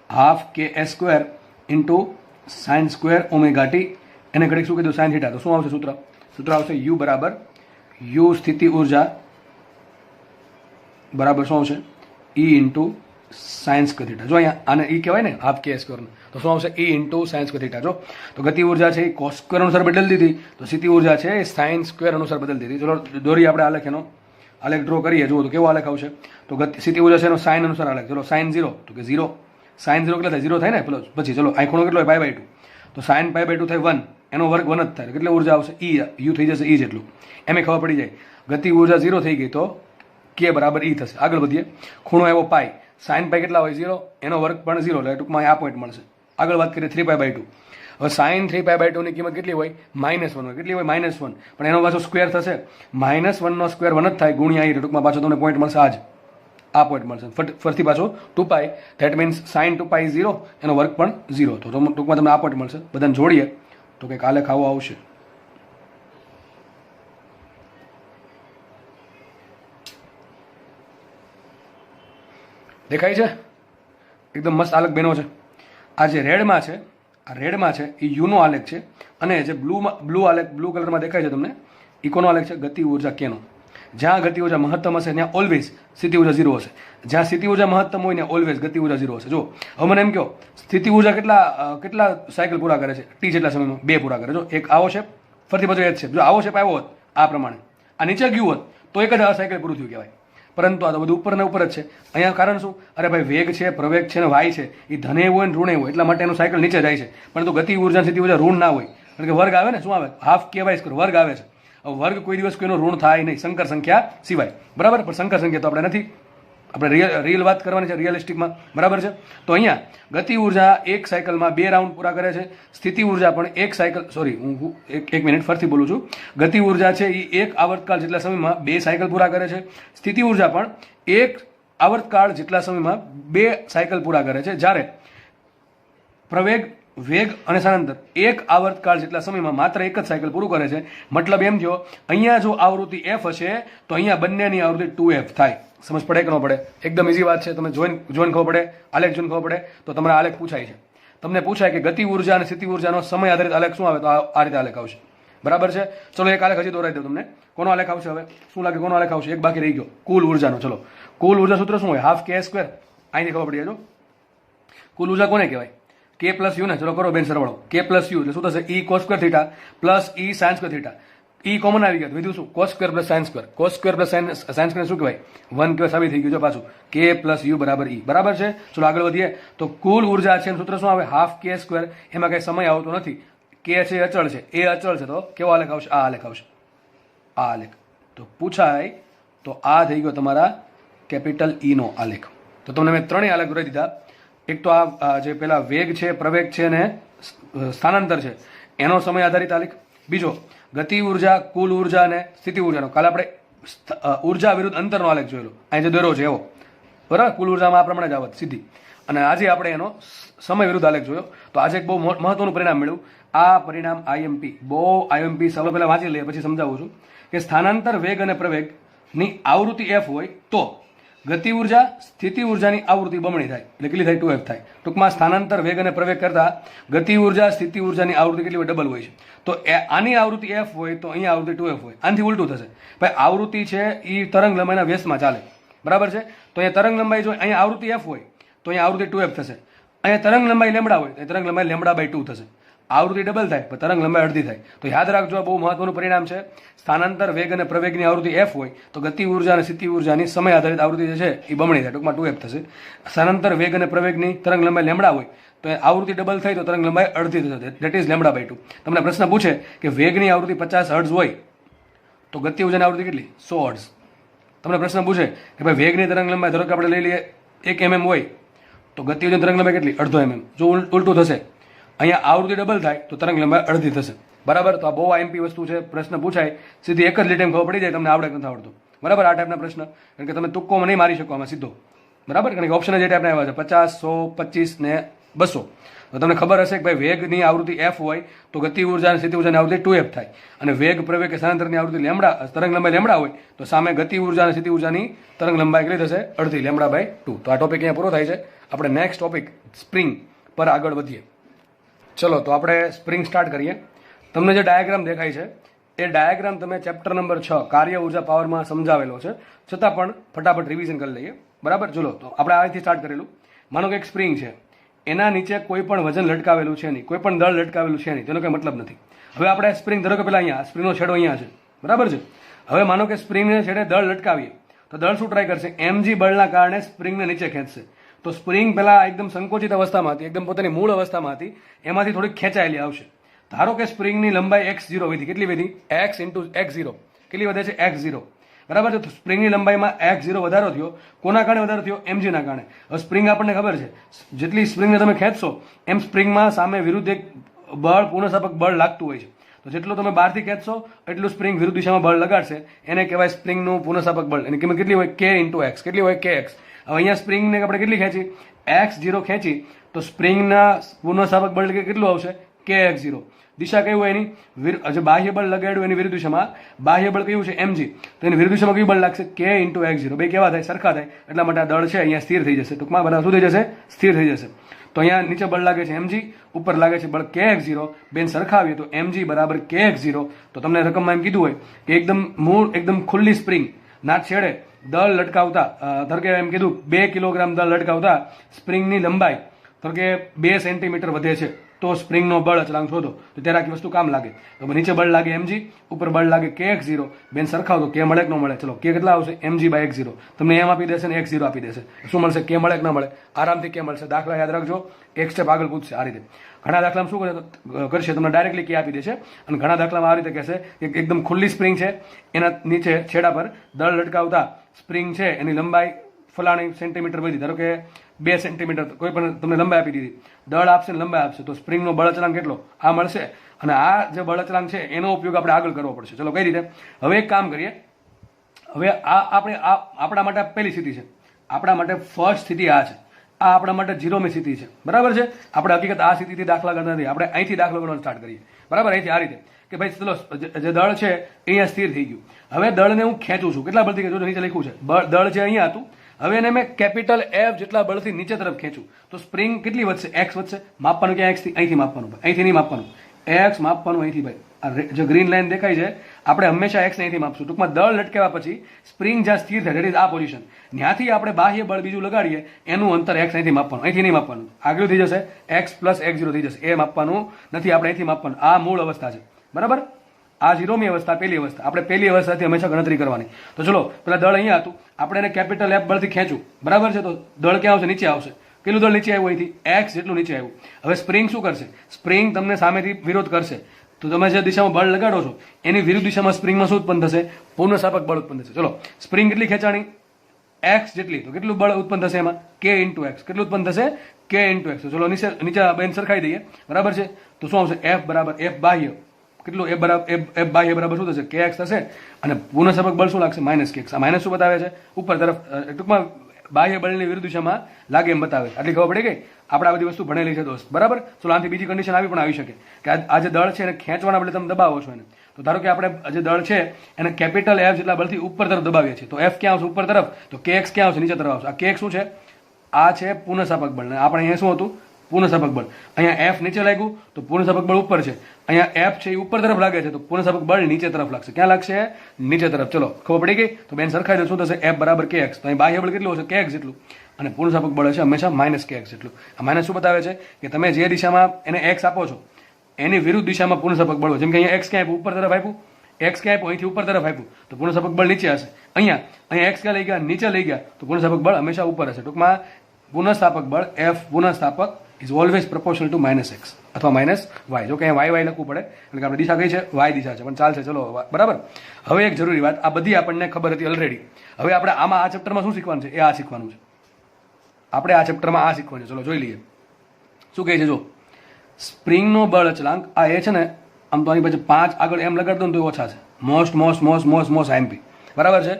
Half k a square into sine square omega t, એને ઘડીક શું કીધું? Sine theta. તો શું આવશે સૂત્ર? સૂત્ર આવશે યુ બરાબર યુ સ્થિતિ ઉર્જા બરાબર શું આવશે? ઈ ઇન્ટુ સાઇન સ્ક્વેર થીટા. જો અહીંયા આને ઈ કહેવાય ને, હાફ કે સ્ક્વેર, તો શું આવશે? ઈ ઇન્ટુ સાઇન સ્ક્વેર થીટા. જો તો ગતિ ઉર્જા છે એ કોસ સ્ક્વેર અનુસાર બદલી દીધી, તો સ્થિતિ ઉર્જા છે એ સાઇન સ્ક્વેર અનુસાર બદલી દીધી. ચલો દોરી આપણે આલેખ, એનો આલેખ ડ્રો કરીએ. જુઓ તો કેવો આલેખ આવશે? તો સ્થિતિ ઉર્જા છે એનો સાઇન અનુસાર આલેખ. ચલો સાઇન 0, તો કે 0 સાઇન 0 કેટલા થાય? 0 થાય ને. પછી ચલો આ ખૂણો કેટલો હોય? π/2. તો સાઇન π/2 થાય 1, એનો વર્ગ 1 જ થાય. કેટલી ઉર્જા આવશે? ઈ યુ થઈ જશે ઈ જેટલું. એમ ખબર પડી જાય. ગતિ ઉર્જા 0 થઈ ગઈ તો કે બરાબર ઈ થશે. આગળ વધીએ. ખૂણો એવો પાઈ, સાઇન પાઈ કેટલા હોય? 0, એનો વર્ગ પણ 0, એટલે ટૂંકમાં આ પોઈન્ટ મળશે. આગળ વાત કરીએ 3π/2. હવે સાઇન 3π/2 ની કિંમત કેટલી હોય? -1 હોય. કેટલી હોય? -1. પણ એનો પાછો સ્ક્વેર થશે. -1 નો સ્ક્વેર 1 જ થાય, ગુણ્યા ઈ, ટૂંકમાં પાછો તમને પોઈન્ટ મળશે. આ પોઈન્ટ મળશે. ફરીથી પાછો 2π, ધેટ મીન્સ સાઇન 2π 0, એનો વર્ગ પણ 0. તો ટૂંકમાં તમને આ પોઈન્ટ મળશે. બધાને જોડીએ તો કંઈક આલેખ આવો આવશે. દેખાય છે? એકદમ મસ્ત આલેખ બન્યો છે. આ જે રેડમાં છે, આ રેડમાં છે એ યુનો આલેખ છે, અને જે બ્લુ આલેખ, બ્લુ કલરમાં દેખાય છે તમને, એ કોનો આલેખ છે? ગતિ ઉર્જા કેનો. જ્યાં ગતિ ઉર્જા મહત્તમ હશે ત્યાં ઓલવેઝ સ્થિતિ ઉર્જા 0 હશે. જ્યાં સ્થિતિ ઉર્જા મહત્તમ હોય ત્યાં ઓલવેઝ ગતિ ઉર્જા 0 હશે. જો હવે મને એમ કહો, સ્થિતિ ઉર્જા કેટલા સાયકલ પૂરા કરે છે? ટી જેટલા સમયમાં 2 પૂરા કરે. જો એક આવો શેપ, ફરતી પાછો એ જ શેપ. જો આવો શેપ આવ્યો હોત આ પ્રમાણે, આ નીચે ગયું હોત તો એક જ આ સાયકલ પૂરું થયું કહેવાય. પરંતુ આ તો બધું ઉપર ને ઉપર જ છે. અહીંયા કારણ શું? અરે ભાઈ, વેગ છે, પ્રવેગ છે ને વાય છે, એ ધને હોય ને ઋણે હોય, એટલા માટે એનું સાયકલ નીચે જાય છે. પરંતુ ગતિ ઉર્જા સ્થિતિ ઉર્જા ઋણ ના હોય, કારણ કે વર્ગ આવે ને. શું આવે? હાફ કે વાય સ્ક્વેર વર્ગ આવે છે. વર્ગ કોઈ દિવસ કોઈનો ઋણ થાય નહીં, સંકર સંખ્યા સિવાય. બરાબર, પણ સંકર સંખ્યા તો આપણે નથી. આપણે રિયલ વાત કરવાની છે, રિયલિસ્ટિકમાં. બરાબર છે. તો અહીંયા ગતિ ઉર્જા એક સાયકલમાં 2 રાઉન્ડ પૂરા કરે છે. સ્થિતિ ઉર્જા પણ એક સાયકલ, સોરી હું એક મિનિટ ફરીથી બોલું છું. ગતિ ઉર્જા છે એ એક આવર્તકાળ જેટલા સમયમાં 2 સાયકલ પૂરા કરે છે. સ્થિતિ ઉર્જા પણ એક આવર્તકાળ જેટલા સમયમાં 2 સાયકલ પૂરા કરે છે. જ્યારે પ્રવેગ, વેગ અને સ્થાનાંતર એક આવર્તકાળ જેટલા સમયમાં માત્ર એક જ સાયકલ પૂરું કરે છે. મતલબ એમ થયો, અહીંયા જો આવૃત્તિ f હશે તો અહીંયા બંનેની આવૃત્તિ 2f થાય. સમજ પડે કે ન પડે? એકદમ ઇઝી વાત છે. તમે જોઈને ખબર પડે, આલેખ જોઈને ખબર પડે. તો તમારે આલેખ પૂછાય છે. તમને પૂછાય કે ગતિ ઉર્જા અને સ્થિતિ ઉર્જાનો સમય આધારિત આલેખ શું આવે? તો આ રીતે આલેખ આવશે. બરાબર છે. ચલો એક આલેખ હજી દોરાઈ દઉં તમને. કોનો આલેખ આવશે હવે? શું લાગે કોનો આલેખ આવશે? એક બાકી રહી ગયો, કુલ ઉર્જાનો. ચલો, કુલ ઉર્જા સૂત્ર શું હોય? હાફ કે સ્ક્વેર. અહીંથી ખબર પડી જાય. કુલ ઉર્જા કોને કહેવાય? કે પ્લસ યુ ને. ચલો કરો બેન સરવાળો. કે પ્લસ યુ એટલે શું થશે? E cos square theta plus E sine square theta. E common આવી ગયા, બીજું શું? Cos square plus sine square. Cos square plus sine square શું કહેવાય? 1 કહેવાય. સાબિત થઈ ગયું છે પાછું. કે પ્લસ યુ બરાબર ઈ. બરાબર છે. ચલો આગળ વધીએ. તો કુલ ઉર્જા છે સૂત્ર શું આવે? હાફ કે સ્ક્વેર. એમાં કઈ સમય આવતો નથી. કે છે અચળ છે, એ અચળ છે, તો કેવો આલેખ આવશે? આ આલેખ આવશે. આ આલેખ તો પૂછાય. તો આ થઈ ગયો તમારા કેપિટલ ઈ નો આલેખ. તો તમને મેં 3 આલેખ દોરી દીધા. એક તો આ જે પેલા વેગ છે, પ્રવેગ છે ને સ્થાનાંતર છે, એનો સમય આધારિત આલેખ. બીજો ગતિ ઉર્જા, કુલ ઉર્જા અને સ્થિતિ ઉર્જાનો. કાલે આપણે ઉર્જા વિરુદ્ધ અંતરનો આલેખ જોયેલો, અહીં જે દોર્યો છે એવો. બરાબર, કુલ ઉર્જામાં આ પ્રમાણે જ આવત સીધી. અને આજે આપણે એનો સમય વિરુદ્ધ આલેખ જોયો. તો આજે એક બહુ મહત્વનું પરિણામ મળ્યું. આ પરિણામ આઈએમપી, બહુ આઈએમપી સૌ પહેલા વાંચી લઈએ પછી સમજાવું છું કે સ્થાનાંતર, વેગ અને પ્રવેગની આવૃત્તિ f હોય તો ગતિ ઉર્જા, સ્થિતિ ઉર્જાની આવૃત્તિ બમણી થાય, એટલે કેટલી થાય? 2f થાય. ટૂંકમાં સ્થાનાંતર, વેગ અને પ્રવેગ કરતા ગતિ ઉર્જા, સ્થિતિ ઉર્જાની આવૃત્તિ કેટલી હોય? ડબલ હોય છે. તો આની આવૃત્તિ f હોય તો અહીંયા આવૃત્તિ 2f હોય. આનાથી ઉલટું થશે. ભાઈ આવૃત્તિ છે એ તરંગ લંબાઈના વ્યસ્તમાં ચાલે. બરાબર છે. તો અહીંયા તરંગ લંબાઈ જો અહીંયા આવૃત્તિ f હોય તો અહીંયા આવૃત્તિ 2f થશે. અહીંયા તરંગ લંબાઈ લેમડા હોય તો તરંગ લંબાઈ λ/2 થશે. આવૃત્તિ ડબલ થાય પણ તરંગ લંબાઈ અડધી થાય. તો યાદ રાખજો, આ બહુ મહત્વનું પરિણામ છે. સ્થાનાંતર, વેગ અને પ્રવેગની આવૃત્તિ f હોય તો ગતિ ઉર્જા અને સ્થિતિ ઉર્જાની સમય આધારિત આવૃત્તિ જે છે એ બમણી થાય, ટૂંકમાં 2f થશે. સ્થાનાંતર, વેગ અને પ્રવેગની તરંગ લંબાઈ લેમડા હોય તો આવૃત્તિ ડબલ થાય તો તરંગ લંબાઈ અડધી થશે, ધેટ ઇઝ λ/2. તમને પ્રશ્ન પૂછે કે વેગની આવૃત્તિ 50 હર્ટ્ઝ હોય તો ગતિ ઉર્જાની આવૃત્તિ કેટલી? 100 હર્ટ્ઝ. તમને પ્રશ્ન પૂછે કે ભાઈ વેગની તરંગ લંબાઈ, ધારો કે આપણે લઈ લઈએ 1 mm હોય તો ગતિ વજન તરંગ લંબાઈ કેટલી? અડધો mm. જો ઉલટું થશે, અહીંયા આવૃત્તિ ડબલ થાય તો તરંગ લંબાઈ અડધી થશે. બરાબર? તો આ બહુ આઈએમપી વસ્તુ છે, પ્રશ્ન પૂછાય સીધી એક જ લીટીમાં ખબર પડી જાય, તમને આવડે નથી આવડતું. બરાબર? આ ટાઈપના પ્રશ્ન, કારણ કે તમે તુક્કો નહીં મારી શકો આમાં સીધો. બરાબર? કારણ કે ઓપ્શન જે ટાઈપના આવ્યા છે 50, 100, 25 ને 200. તો તમને ખબર હશે કે ભાઈ વેગની આવૃત્તિ f હોય તો ગતિ ઉર્જા અને સ્થિતિ ઉર્જાની આવૃત્તિ 2f થાય, અને વેગ પ્રવેગ કે સ્થાનાંતરની આવૃત્તિ લેમડા, તરંગ લંબાઈ લેમડા હોય તો સામે ગતિ ઉર્જા અને સ્થિતિ ઉર્જાની તરંગ લંબાઈ કેટલી થશે? અડધી, λ/2. તો આ ટોપિક અહીંયા પૂરો થાય છે. આપણે નેક્સ્ટ ટોપિક સ્પ્રિંગ પર આગળ વધીએ. ચલો, તો આપણે સ્પ્રિંગ સ્ટાર્ટ કરીએ. તમને જે ડાયાગ્રામ દેખાય છે એ ડાયાગ્રામ તમે ચેપ્ટર નંબર 6 કાર્ય ઉર્જા પાવરમાં સમજાવેલો છે, છતાં પણ ફટાફટ રિવિઝન કરી લઈએ. બરાબર? ચલો, તો આપણે આથી સ્ટાર્ટ કરેલું. માનો કે એક સ્પ્રિંગ છે, એના નીચે કોઈ પણ વજન લટકાવેલું છે નહીં, કોઈ પણ દળ લટકાવેલું છે નહીં, તેનો કંઈ મતલબ નથી. હવે આપણે સ્પ્રિંગ ધરો કે પેલા અહીંયા સ્પ્રિંગનો છેડો અહીંયા છે. બરાબર છે? હવે માનો કે સ્પ્રિંગને છેડે દળ લટકાવીએ તો દળ શું ટ્રાય કરશે? mg બળના કારણે સ્પ્રિંગને નીચે ખેંચશે. તો સ્પ્રિંગ પેલા એકદમ સંકોચિત અવસ્થામાં હતી, એકદમ પોતાની મૂળ અવસ્થામાં હતી, એમાંથી થોડીક ખેંચાયેલી આવશે. ધારો કે સ્પ્રિંગની લંબાઈ x0 વધી. કેટલી વધી? x × x0. કેટલી વધે છે? x0. બરાબર છે? તો સ્પ્રિંગની લંબાઈમાં x0 વધારો થયો. કોના કારણે વધારો થયો? mg ના કારણે. હવે સ્પ્રિંગ આપણને ખબર છે, જેટલી સ્પ્રિંગને તમે ખેંચશો એમ સ્પ્રિંગમાં સામે વિરુદ્ધ એક બળ, પુનઃસ્થાપક બળ લાગતું હોય છે. તો જેટલું તમે બહારથી ખેંચશો એટલું સ્પ્રિંગ વિરુદ્ધ દિશામાં બળ લગાડશે, એને કહેવાય સ્પ્રિંગનું પુનઃસ્થાપક બળ. એની કિંમત કેટલી હોય? k × x. કેટલી હોય? kx. હવે અહીંયા સ્પ્રિંગને આપણે કેટલી ખેંચી? x0 ખેંચી તો સ્પ્રિંગના પુનઃસ્થાપક બળ કેટલું આવશે? kx0. દિશા કઈ હોય એની? જે બાહ્ય બળ લગાડ્યું એની વિરુદ્ધ દિશામાં બાહ્ય બળ કયું છે? mg. તો એની વિરુદ્ધ દિશામાં કયું બળ લાગશે? k × x0. બે કેવા થાય? સરખા થાય. એટલા માટે આ દળ છે અહીંયા સ્થિર થઈ જશે. ટૂંકમાં બધા શું થઈ જશે? સ્થિર થઈ જશે. તો અહીંયા નીચે બળ લાગે છે mg, ઉપર લાગે છે બળ kx0. બેન સરખાવીએ તો mg = kx0. તો તમને રકમમાં એમ કીધું હોય કે એકદમ ખુલ્લી સ્પ્રિંગ ના છેડે દળ લટકાવતા, ધારો કે એમ કીધું 2 કિલોગ્રામ દળ લટકાવતા સ્પ્રિંગની લંબાઈ ધારો કે 2 સેન્ટીમીટર વધે છે, તો સ્પ્રિંગનો બળ અચળાંક શોધો. તો ત્યારે આખી વસ્તુ કામ લાગે. તો નીચે બળ લાગે mg, ઉપર બળ લાગે kx0. બેન સરખાવ તો k મળે કે ન મળે? ચલો, k કેટલા આવશે? mg/x0. તમને m આપી દેશે ને x0 આપી દેશે. શું મળશે? k મળે કે ન મળે? આરામથી k મળશે. દાખલા યાદ રાખજો, એક સ્ટેપ આગળ પૂછશે આ રીતે. ઘણા દાખલામાં શું કરશે? તમને ડાયરેક્ટલી k આપી દેશે, અને ઘણા દાખલામાં આ રીતે કહેશે કે એકદમ ખુલ્લી સ્પ્રિંગ છે, એના નીચે છેડા પર દળ લટકાવતા સ્પ્રિંગ છે, એની લંબાઈ ફલાણી સેન્ટીમીટર વધી, ધારો કે 2 સેન્ટીમીટર, કોઈ પણ તમને લંબાઈ આપી દીધી, દળ આપશે ને લંબાઈ આપશે, તો સ્પ્રિંગનો બળ અચળાંક કેટલો? આ મળશે. અને આ જે બળ અચળાંક છે એનો ઉપયોગ આપણે આગળ કરવો પડશે. ચલો, કઈ રીતે? હવે એક કામ કરીએ. હવે આપણા માટે પહેલી સ્થિતિ છે, આપણા માટે ફર્સ્ટ સ્થિતિ આ છે, આ આપણા માટે 0મી સ્થિતિ છે. બરાબર છે? આપણે હકીકત આ સ્થિતિથી દાખલા કરતા નથી, આપણે અહીંથી દાખલો કરવાનું સ્ટાર્ટ કરીએ. બરાબર? અહીંથી આ રીતે કે ભાઈ ચલો, જે દળ છે એ અહીંયા સ્થિર થઈ ગયું. હવે દળને હું ખેંચું છું. કેટલા બળથી ખેંચું? નીચે લખ્યું છે દળ છે અહીંયા હતું. હવે એને મેં કેપિટલ F જેટલા બળથી નીચે તરફ ખેંચું તો સ્પ્રિંગ કેટલી વધશે? x વધશે. માપવાનું ક્યાં? x થી. અહીંથી માપવાનું, અહીંથી નહીં માપવાનું. x માપવાનું અહીંથી. ભાઈ આ જે ગ્રીન લાઈન દેખાય છે, આપણે હંમેશા x ને અહીંથી માપશું. ટૂંકમાં દળ લટકાવ્યા પછી સ્પ્રિંગ જ્યાં સ્થિર થાય, ધેટ ઇઝ આ પોઝિશન, ત્યાંથી આપણે બાહ્ય બળ બીજું લગાડીએ, એનું અંતર x અહીંથી માપવાનું, અહીંથી નહીં માપવાનું. આગળ થઈ જશે x + x0 થઈ જશે. એ માપવાનું નથી, આપણે અહીંથી માપવાનું. આ મૂળ અવસ્થા છે. બરાબર? આ 0મી અવસ્થા, પહેલી અવસ્થા. આપણે પહેલી અવસ્થાથી હંમેશા ગણતરી કરવાની. તો ચલો, પેલા દળ અહીંયા હતું, આપણે એને કેપિટલ F બળથી ખેંચું. બરાબર છે? તો દળ ક્યાં આવશે? નીચે આવશે. કેટલું દળ નીચે આવ્યું? અહીંથી x જેટલું નીચે આવ્યું. હવે સ્પ્રિંગ શું કરશે? સ્પ્રિંગ તમને સામેથી વિરોધ કરશે. તો તમે જે દિશામાં બળ લગાડો છો એની વિરુદ્ધ દિશામાં સ્પ્રિંગમાં શું ઉત્પન્ન થશે? પુનઃસ્થાપક બળ ઉત્પન્ન થશે. ચલો, સ્પ્રિંગ કેટલી ખેંચાણી? x જેટલી. તો કેટલું બળ ઉત્પન્ન થશે એમાં? k × x. કેટલું ઉત્પન્ન થશે? k × x. તો ચલો, નીચે બેન સરખાઈ દઈએ. બરાબર છે? તો શું આવશે? F = F બાહ્ય. કેટલું? F બાહ્ય બરાબર શું થશે? kx થશે. અને પુનઃસ્થાપક બળ શું લાગશે? -kx. આ માઇનસ શું બતાવે છે? ઉપર તરફ, ટૂંકમાં બાહ્ય બળની વિરુદ્ધ દિશામાં લાગે એમ બતાવે. આટલી ખબર પડી ગઈ? આપણે આ બધી વસ્તુ ભણેલી છે દોસ્ત. બરાબર? ચલો, આનાથી બીજી કન્ડિશન આવી પણ આવી શકે કે આ જે દળ છે એને ખેંચવાના બદલે તમે દબાવો છો એને. તો ધારો કે આપણે જે દળ છે એને કેપિટલ F જેટલા બળથી ઉપર તરફ દબાવીએ છીએ, તો F ક્યાં આવશે? ઉપર તરફ. તો kx ક્યાં આવશે? નીચે તરફ આવશે. આ kx શું છે? આ છે પુનઃસ્થાપક બળ. આપણે અહીંયા શું હતું? પુનઃસ્થાપક બળ. અહીંયા F નીચે લાગ્યું તો પુનઃસ્થાપક બળ ઉપર છે. અહીંયા F છે એ ઉપર તરફ લાગે છે તો પુનઃસ્થાપક બળ નીચે તરફ લાગશે. ક્યાં લાગશે? નીચે તરફ. ચલો, ખબર પડી ગઈ? તો બેન સરખાઈ દો. શું થશે? F = kx. તો અહીં બાહ્ય બળ કેટલું હશે? kx જેટલું. અને પુનઃસ્થાપક બળ હશે હંમેશા -kx જેટલું. આ માઇનસ શું બતાવે છે? કે તમે જે દિશામાં એને x આપો છો એની વિરુદ્ધ દિશામાં પુનઃસ્થાપક બળ હોય. જેમ કે અહીંયા x ક્યાં આપ્યું? ઉપર તરફ આપ્યું. x ક્યાં આપ્યું? અહીંથી ઉપર તરફ આપ્યું, તો પુનઃસ્થાપક બળ નીચે હશે. અહીંયા x ક્યાં લઈ ગયા? નીચે લઈ ગયા, તો પુનઃસ્થાપક બળ હંમેશા ઉપર હશે. ટૂંકમાં પુનઃસ્થાપક બળ F પુનઃસ્થાપક is always proportional to -x અથવા -y. જો કે અહીંયા y લખવું પડે, એટલે કે આપણે દિશા કઈ છે? y દિશા છે, પણ ચાલશે. ચલો, બરાબર. હવે એક જરૂરી વાત, આ બધી આપણને ખબર હતી ઓલરેડી. હવે આપણે આમાં આ ચેપ્ટરમાં શું શીખવાનું છે? એ આ શીખવાનું છે. આપણે આ ચેપ્ટરમાં આ શીખવાનું છે. ચલો જોઈ લઈએ શું કહે છે. જો સ્પ્રિંગનો બળ અચળાંક આ એ છે ને, આમ તો આની પછી 5 આગળ એમ લગાડ દો ને તો ઓછા છે. મોસ્ટ આઈએમપી બરાબર છે.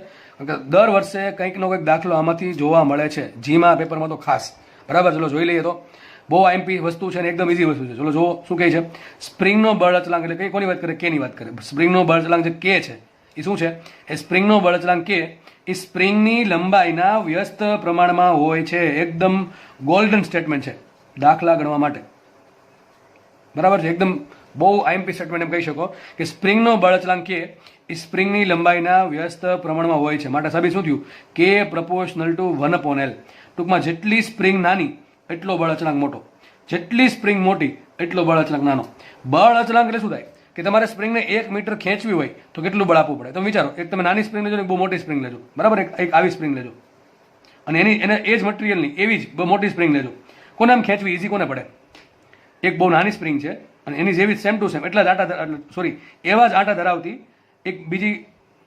દર વર્ષે કંઈક નો કંઈક દાખલો આમાંથી જોવા મળે છે, જીમાં પેપરમાં તો ખાસ. બરાબર, ચલો જોઈ લઈએ. તો બહુ આઈએમપી વસ્તુ છે ને એકદમ ઇઝી વસ્તુ છે. ચલો જો શું કહે છે. સ્પ્રિંગનો બળ અચળાંક એટલે કઈ કોની વાત કરે? કે ની વાત કરે. સ્પ્રિંગનો બળ અચળાંક જે કે છે એ શું છે? એ સ્પ્રિંગનો બળ અચળાંક કે એ સ્પ્રિંગની લંબાઈના વ્યસ્ત પ્રમાણમાં હોય છે. એકદમ ગોલ્ડન સ્ટેટમેન્ટ છે દાખલા ગણવા માટે. બરાબર છે, એકદમ બહુ આઈએમપી સ્ટેટમેન્ટ એમ કહી શકો કે સ્પ્રિંગનો બળ અચળાંક કે એ સ્પ્રિંગની લંબાઈના વ્યસ્ત પ્રમાણમાં હોય છે. માટે સાબિત શું થયું? કે પ્રપોર્શનલ ટુ 1/L. ટૂંકમાં જેટલી સ્પ્રિંગ નાની એટલો બળ અચળાંક મોટો, જેટલી સ્પ્રિંગ મોટી એટલો બળ અચળાંક નાનો. બળ અચળાંક એટલે શું થાય કે તમારે સ્પ્રિંગને 1 મીટર ખેંચવી હોય તો કેટલું બળ આપવું પડે? તમે વિચારો, એક તમે નાની સ્પ્રિંગ લેજો ને બહુ મોટી સ્પ્રિંગ લેજો. બરાબર, એક આવી સ્પ્રિંગ લેજો અને એને એ જ મટીરિયલની એવી જ બહુ મોટી સ્પ્રિંગ લેજો. કોને આમ ખેંચવી ઇઝી કોને પડે? એક બહુ નાની સ્પ્રિંગ છે અને એની જેવી સેમ ટુ સેમ એટલા જ એવા જ આટા ધરાવતી એક બીજી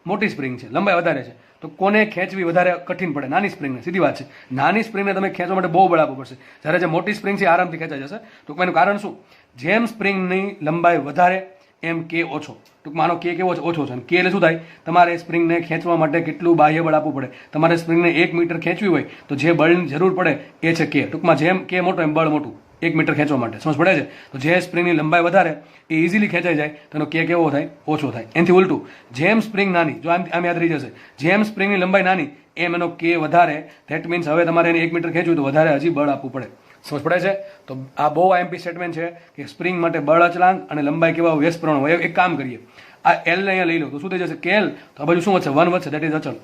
મોટી સ્પ્રિંગ છે, લંબાઈ વધારે છે, તો કોને ખેંચવી વધારે કઠિન પડે? નાની સ્પ્રિંગને. સીધી વાત છે. નાની સ્પ્રિંગને તમે ખેંચવા માટે બહુ બળ આપવું પડશે, જ્યારે જે મોટી સ્પ્રિંગ છે આરામથી ખેંચાઈ જશે. ટૂંકમાં એનું કારણ શું? જેમ સ્પ્રિંગની લંબાઈ વધારે એમ કે ઓછો. ટૂંકમાં આનો કે કેવો ઓછો છે. કે એટલે શું થાય? તમારે સ્પ્રિંગને ખેંચવા માટે કેટલું બાહ્ય બળ આપવું પડે? તમારે સ્પ્રિંગને 1 મીટર ખેંચવી હોય તો જે બળની જરૂર પડે એ છે કે. ટૂંકમાં જેમ કે મોટો એમ બળ મોટું 1 મીટર ખેંચવા માટે. સમજ પડે છે? તો જે સ્પ્રિંગની લંબાઈ વધારે એ ઇઝીલી ખેંચાઈ જાય તો એનો કે કેવો થાય? ઓછો થાય. એનાથી ઉલટું, જેમ સ્પ્રિંગ નાની, જો આમ યાદ રહી જશે, જેમ સ્પ્રિંગની લંબાઈ નાની એમ એનો કે વધારે. ધેટ મીન્સ હવે તમારે એને 1 મીટર ખેંચવું તો વધારે હજી બળ આપવું પડે. સમજ પડે છે? તો આ બહુ આઈએમપી સ્ટેટમેન્ટ છે કે સ્પ્રિંગ માટે બળ અચળાંક અને લંબાઈ કેવા વ્યસ્ત પ્રમાણ હોય. એક કામ કરીએ, આ એલ ને અહીંયા લઈ લો તો શું થઈ જશે? કેલ. તો આ બાજુ શું વધશે? 1 વધશે. દેટ ઇઝ અચળ.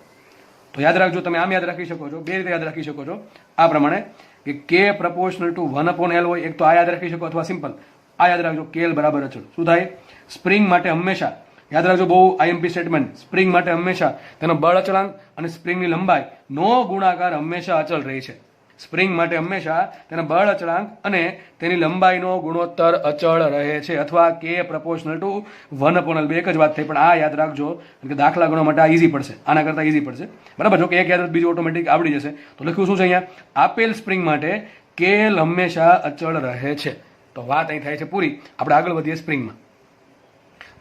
તો યાદ રાખજો, તમે આમ યાદ રાખી શકો છો, બે રીતે યાદ રાખી શકો છો. આ પ્રમાણે કે કે પ્રપોર્શનલ ટુ 1/L હોય. એક તો આ યાદ રાખી શકો અથવા સિમ્પલ આ યાદ રાખજો, કેલ બરાબર અચળ. શું થાય? સ્પ્રિંગ માટે હંમેશા યાદ રાખજો, બહુ આઈએમપી સ્ટેટમેન્ટ. સ્પ્રિંગ માટે હંમેશા તેનો બળ અચળાંક અને સ્પ્રિંગની લંબાઈ નો ગુણાકાર હંમેશા અચળ રહે છે. સ્પ્રિંગ માટે હંમેશા તેના બળ અચળાંક અને તેની લંબાઈનો ગુણોત્તર અચળ રહે છે, અથવા કે પ્રપોર્શનલ ટુ 1/L. બે એક જ વાત થઈ, પણ આ યાદ રાખજો કે દાખલા ગણવા માટે આ ઇઝી પડશે, આના કરતાં ઇઝી પડશે. બરાબર, જો કે એક યાદ બીજું ઓટોમેટિક આવડી જશે. તો લખ્યું શું છે અહીંયા? આપેલ સ્પ્રિંગ માટે કેલ હંમેશા અચળ રહે છે. તો વાત અહીં થાય છે પૂરી. આપણે આગળ વધીએ સ્પ્રિંગમાં.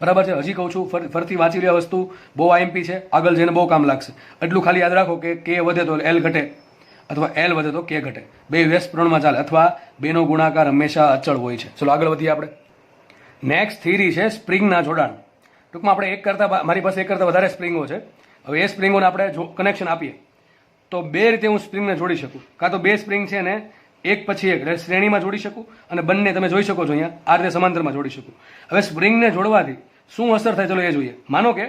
બરાબર છે. હજી કહું છું, ફરતી વાંચી લે વસ્તુ, બહુ આઈએમપી છે, આગળ જઈને બહુ કામ લાગશે. એટલું ખાલી યાદ રાખો કે કે વધે તો એલ ઘટે અથવા એલ વધે તો કે ઘટે. બે વ્યસ્ત પ્રમાણમાં ચાલે અથવા બેનો ગુણાકાર હંમેશા અચળ હોય છે. ચલો આગળ વધીએ આપણે. નેક્સ્ટ થિયરી છે સ્પ્રિંગના જોડાણ. ટૂંકમાં આપણે એક કરતાં મારી પાસે એક કરતાં વધારે સ્પ્રિંગો છે. હવે એ સ્પ્રિંગોને આપણે કનેક્શન આપીએ તો બે રીતે હું સ્પ્રિંગને જોડી શકું. કાં તો બે સ્પ્રિંગ છે ને એક પછી એક શ્રેણીમાં જોડી શકું અને બંને તમે જોઈ શકો છો અહીંયા આ રીતે સમાંતરમાં જોડી શકું. હવે સ્પ્રિંગને જોડવાથી શું અસર થાય ચલો એ જોઈએ. માનો કે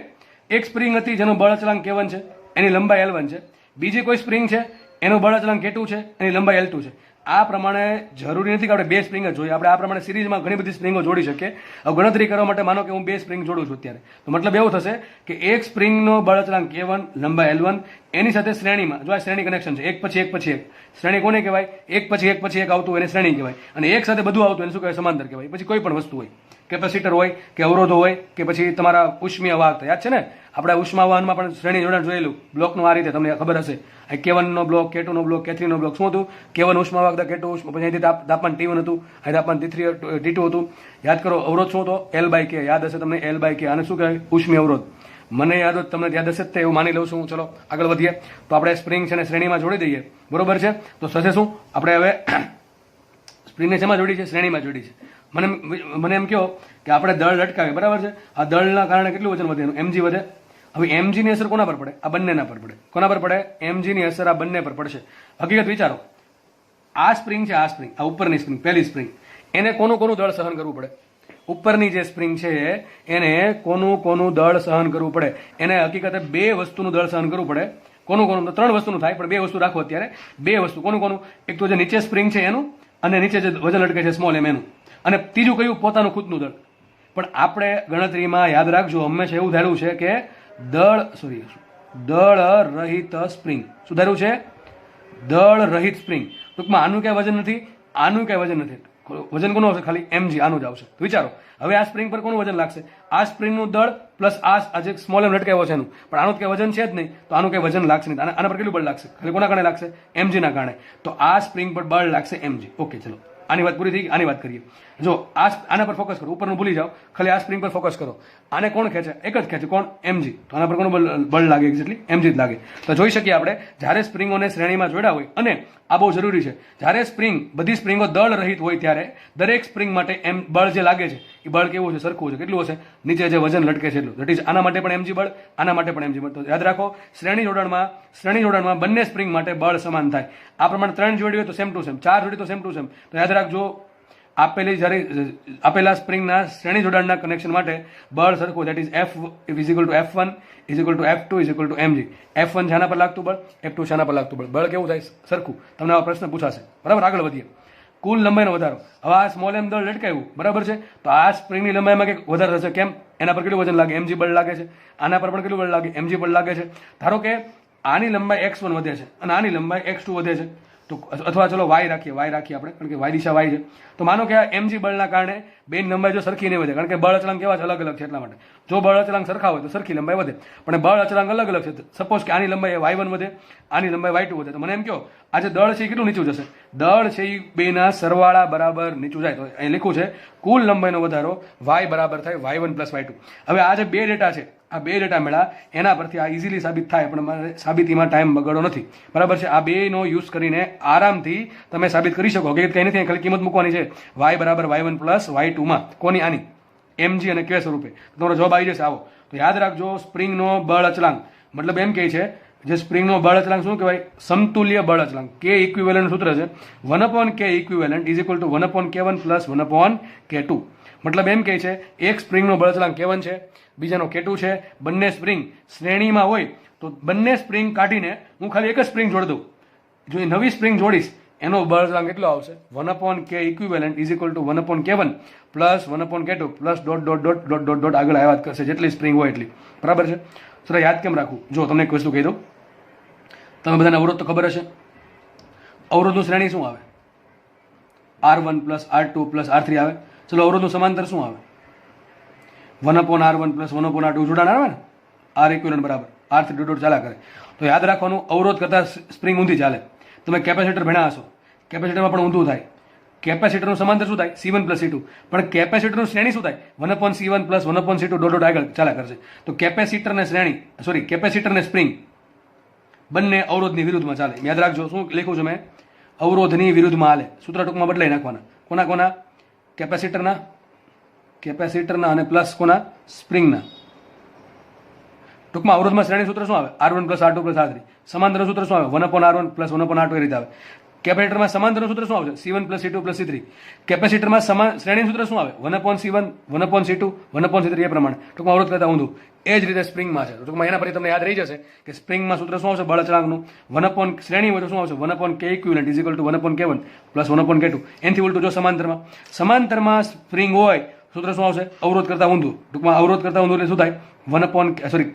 એક સ્પ્રિંગ હતી જેનો બળ અચળાંક K1 છે, એની લંબાઈ L1 છે. બીજી કોઈ સ્પ્રિંગ છે એનું બળ અચળાંક K2 છે, એની લંબાઈ L2 છે. આ પ્રમાણે જરૂરી નથી કે આપણે બે સ્પ્રિંગ જ જોઈએ. આપણે આ પ્રમાણે સિરીઝમાં ઘણી બધી સ્પ્રિંગો જોડી શકીએ. હવે ગણતરી કરવા માટે માનો કે હું બે સ્પ્રિંગ જોડું છું અત્યારે, તો મતલબ એવું થશે કે એક સ્પ્રિંગનો બળ અચળાંક K1, લંબાઈ L1, એની સાથે શ્રેણીમાં, જો આ શ્રેણી કનેક્શન છે, એક પછી એક પછી એક. શ્રેણી કોને કહેવાય? એક પછી એક આવતું હોય એને શ્રેણી કહેવાય. અને એક સાથે બધું આવતું એને શું કહેવાય? સમાંતર કહેવાય. પછી કોઈ પણ વસ્તુ હોય, કેપેસિટર હોય કે અવરોધો હોય કે પછી તમારા ઉષ્મીય વાહક. યાદ છે ને આપણે ઉષ્મા વહનમાં પણ શ્રેણી જોડાણ જોયેલું. બ્લોકનું આ રીતે તમને ખબર હશે. K1 નો બ્લોક, K2 નો બ્લોક, K3 નો બ્લોક. શું હતું? K1 ઉષ્મા વાહક, K2 ઉષ્મા, પછી અહીંથી તાપમાન T1 હતું, અહીં તાપમાન T2 હતું. યાદ કરો અવરોધ શું હતો? L/K. યાદ હશે તમને L/K. આને શું કહેવાય? ઉષ્મીય અવરોધ. મને યાદ હોય તમને યાદ હશે તે એવું માની લઉં છું. ચલો આગળ વધીએ. તો આપણે સ્પ્રિંગ છે ને શ્રેણીમાં જોડી દઈએ. બરોબર છે? તો થશે શું? આપણે હવે સ્પ્રિંગને શેમાં જોડી છે? શ્રેણીમાં જોડી છે. મને એમ કહો કે આપણે દળ લટકાવીએ. બરાબર છે? આ દળના કારણે કેટલું વજન વધે? mg વધે. હવે mg ની અસર કોના પર પડે? આ બંનેના પર પડે. કોના પર પડે? mg ની અસર આ બંને પર પડશે. હકીકત વિચારો, આ સ્પ્રિંગ છે, આ સ્પ્રિંગ, આ ઉપરની સ્પ્રિંગ, પહેલી સ્પ્રિંગ, એને કોનું દળ સહન કરવું પડે? ઉપરની જે સ્પ્રિંગ છે એને કોનું દળ સહન કરવું પડે? એને હકીકતે બે વસ્તુનું દળ સહન કરવું પડે. કોનું? તો ત્રણ વસ્તુનું થાય, પણ બે વસ્તુ રાખો અત્યારે. બે વસ્તુ કોનું? એક તો જે નીચે સ્પ્રિંગ છે એનું, અને નીચે જે વજન લટકે છે સ્મોલ એમ એનું, અને ત્રીજું કયું? પોતાનું ખુદનું દળ. પણ આપણે ગણતરીમાં યાદ રાખજો હંમેશા એવું ધાર્યું છે કે દળ રહિત સ્પ્રિંગ. શું ધાર્યું છે? દળ રહિત સ્પ્રિંગ. ટૂંકમાં આનું ક્યાંય વજન નથી, આનું ક્યાંય વજન નથી. વજન કોનું આવશે? ખાલી mg, આનું જ આવશે. તો વિચારો હવે આ સ્પ્રિંગ પર કોનું વજન લાગશે? આ સ્પ્રિંગનું દળ પ્લસ આ જે સ્મોલ એમ લટકાવ્યો છે એનું, પણ આનું કઈ વજન છે જ નહીં, તો આનું કઈ વજન લાગશે નહીં. આના પર કેટલું બળ લાગશે? ખાલી કોના કારણે લાગશે? mg ના કારણે. તો આ સ્પ્રિંગ પર બળ લાગશે mg. ઓકે, ચલો આની વાત પૂરી થઈ ગઈ. આની વાત કરીએ. જો આના પર ફોકસ કરો, ઉપરનું ભૂલી જાઓ, ખાલી આ સ્પ્રિંગ પર ફોકસ કરો. આને કોણ ખેંચે? એક જ ખેંચે. કોણ? mg. તો આના પર કોનું બળ લાગે? એક્ઝેક્ટલી mg જ લાગે. તો જોઈ શકીએ આપણે જ્યારે સ્પ્રિંગોને શ્રેણીમાં જોડ્યા હોય, અને આ બહુ જરૂરી છે, જ્યારે બધી સ્પ્રિંગો દળ રહિત હોય ત્યારે દરેક સ્પ્રિંગ માટે બળ જે લાગે છે એ બળ કેવું છે? સરખું છે. કેટલું હશે? નીચે જે વજન લટકે છે એટલું. દેટ ઇઝ આના માટે પણ mg બળ, આના માટે પણ mg બળ. તો યાદ રાખો, શ્રેણી જોડાણમાં બંને સ્પ્રિંગ માટે બળ સમાન થાય. આ પ્રમાણે 3 જોડી હોય તો સેમ ટુ સેમ, 4 જોડી તો સેમ ટુ સેમ. તો યાદ રાખજો, આપેલા સ્પ્રિંગના શ્રેણી જોડાણના કનેક્શન માટે બળ સરખું. That is F1 F2 mg. F1 શાના પર લાગતું બળ, F2 શાના પર લાગતું બળ. બળ કેવું થાય? સરખું. તમને આવા પ્રશ્ન પૂછાશે. બરાબર, આગળ વધીએ. કુલ લંબાઈનો વધારો. હવે આ સ્મોલ એમ દળ લટકાવ્યું, બરાબર છે, તો આ સ્પ્રિંગની લંબાઈમાં કંઈક વધારે થશે. કેમ? એના પર કેટલું વજન લાગે? mg બળ લાગે છે. આના પર પણ કેટલું બળ લાગે? mg બળ લાગે છે. ધારો કે આની લંબાઈ x1 વધે છે અને આની લંબાઈ x2 વધે છે, તો અથવા ચલો y રાખીએ આપણે, કારણ કે y દિશા y છે. તો માનો કે આ mg બળના કારણે બેની લંબાઈ જો સરખી નહીં વધે, કારણ કે બળ અચળાંક કેવા છે? અલગ અલગ છે. એટલા માટે જો બળ અચળાંક સરખા હોય તો સરખી લંબાઈ વધે, પણ બળ અચળાંક અલગ અલગ છે. સપોઝ કે આની લંબાઈ y1 વધે, આની લંબાઈ y2 વધે, તો મને એમ કહો આ જે દળ છે એ કેટલું નીચું જશે? દળ છે એ બેના સરવાળા બરાબર નીચું જાય. તો અહીં લખ્યું છે કુલ લંબાઈનો વધારો y બરાબર થાય y1 + y2. હવે આ જે બે ડેટા છે, આ બે ડેટા મેળા, એના પરથી આ ઇઝીલી સાબિત થાય, પણ મારે સાબિતીમાં ટાઈમ બગાડો નથી. બરાબર છે? આ બેનો યુઝ કરીને આરામથી તમે સાબિત કરી શકો. કે કંઈ નથી, ખાલી કિંમત મૂકવાની છે y બરાબર y1 + y2 માં. કોની? આની mg અને k સ્વરૂપે. તમારો જવાબ આવી જશે આવો. તો યાદ રાખજો, સ્પ્રિંગનો બળ અચળાંક મતલબ એમ કહે છે, જે સ્પ્રિંગનો બળ અચળાંક શું કહેવાય? સમતુલ્ય બળ અચળાંક. k ઇક્વિવેલન્ટ સૂત્ર છે 1/k ઇક્વિવેલન્ટ = 1/k1 + 1/k2. મતલબ એમ કહે છે એક સ્પ્રિંગનો બળ અચળાંક k1 છે, બીજાનો k2 છે. બંને સ્પ્રિંગ શ્રેણીમાં હોય તો બંને સ્પ્રિંગ કાઢીને હું ખાલી એક જ સ્પ્રિંગ જોડી દઉં. જો એ નવી સ્પ્રિંગ જોડીશ એનો બળ અચળાંક કેટલો આવશે? 1/k ઇક્વિવેલન્ટ = 1/k1 + 1/k2 + ... આગળ આવ્યા કરશે, જેટલી સ્પ્રિંગ હોય એટલી. બરાબર છે? સર યાદ કેમ રાખવું? જો તમને એક વસ્તુ કહી દઉં, તમે બધાને અવરોધ તો ખબર હશે. અવરોધનું શ્રેણી શું આવે? R1 + R2 + R3 આવે. ચલો અવરોધનું સમાંતર શું આવે? 1/R1 + 1/R2 જોડાણ આવે ને, R ઇક્વિવેલન્ટ બરાબર R3 ચાલ્યા કરે. તો યાદ રાખવાનું, અવરોધ કરતા સ્પ્રિંગ ઊંધી ચાલે. તમે કેપેસિટર ભણ્યા હશો, કેપેસિટરમાં પણ ઊંધું થાય. કેપેસિટરનું સમાંતર શું થાય? C1 + C2. પણ કેપેસિટરનું શ્રેણી શું થાય? 1/C1 + 1/C2 ... આગળ ચાલ્યા કરશે. તો કેપેસિટર ને સ્પ્રિંગ બંને અવરોધની વિરુદ્ધમાં ચાલે. યાદ રાખજો, શું લખ્યું છે મેં? અવરોધની વિરુદ્ધમાં હાલે. સૂત્ર ટૂંકમાં બદલાઈ નાખવાના. કોના? કેપેસિટરના અને પ્લસ કોના? સ્પ્રિંગના. ટૂંકમાં અવરોધમાં શ્રેણી સૂત્ર શું આવે? R1 + R2 + R3. સમાંતરનું સૂત્ર શું આવે? 1/R1 + 1/R2 એ રીતે આવે. કેપેસિટરમાં સમાંતરનું સૂત્ર શું આવશે? C1 + C2 + C3. કેપેસિટરમાં શ્રેણીનું સૂત્ર શું આવે? 1/C1 1/C2 1/C3 એ પ્રમાણે. ટૂંકમાં અવરોધ કરતા ઊંધું. એ જ રીતે સ્પ્રિંગમાં છે. ટૂંકમાં એના પરથી તમને યાદ રહી જશે કે સ્પ્રિંગમાં સૂત્ર શું આવશે? બળ અચળાંકનું 1/ શ્રેણી હોય તો શું આવશે? 1/k equivalent = 1/k1 + 1/k2. એનાથી ઉલટું જો સમાંતરમાં સ્પ્રિંગ હોય, સૂત્ર શું આવશે? અવરોધ કરતા ઊંધું. ટૂંકમાં અવરોધ કરતા ઊંધું એટલે શું થાય?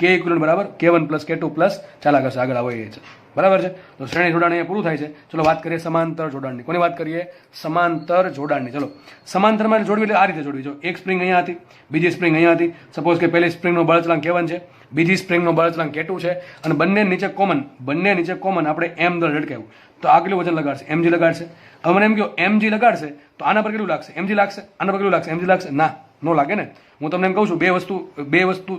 k ઇક્વિવેલન્ટ બરાબર k1 + k2 + ચાલા કરશે, આગળ આવે છે. બરાબર છે? તો શ્રેણી જોડાણ અહીંયા પૂરું થાય છે. ચલો વાત કરીએ સમાંતર જોડાણની. કોની વાત કરીએ? સમાંતર જોડાણની. ચલો સમાંતરમાં જોડવી એટલે આ રીતે જોડવી. જો એક સ્પ્રિંગ અહીંયા હતી, બીજી સ્પ્રિંગ અહીંયા હતી. સપોઝ કે પહેલી સ્પ્રિંગનો બળ અચળાંક k1 છે, બીજી સ્પ્રિંગનો બળ અચળાંક k2 છે, અને બંને નીચે કોમન આપણે m દળ લટકાવ્યું. તો આ કેટલું વજન લગાડશે? mg લગાડશે. હવે મને એમ કહો mg લગાડશે તો આના પર કેટલું લાગશે? mg લાગશે. આના પર કેટલું લાગશે? mg લાગશે. ના, નો લાગે ને. હું તમને એમ કહું છું,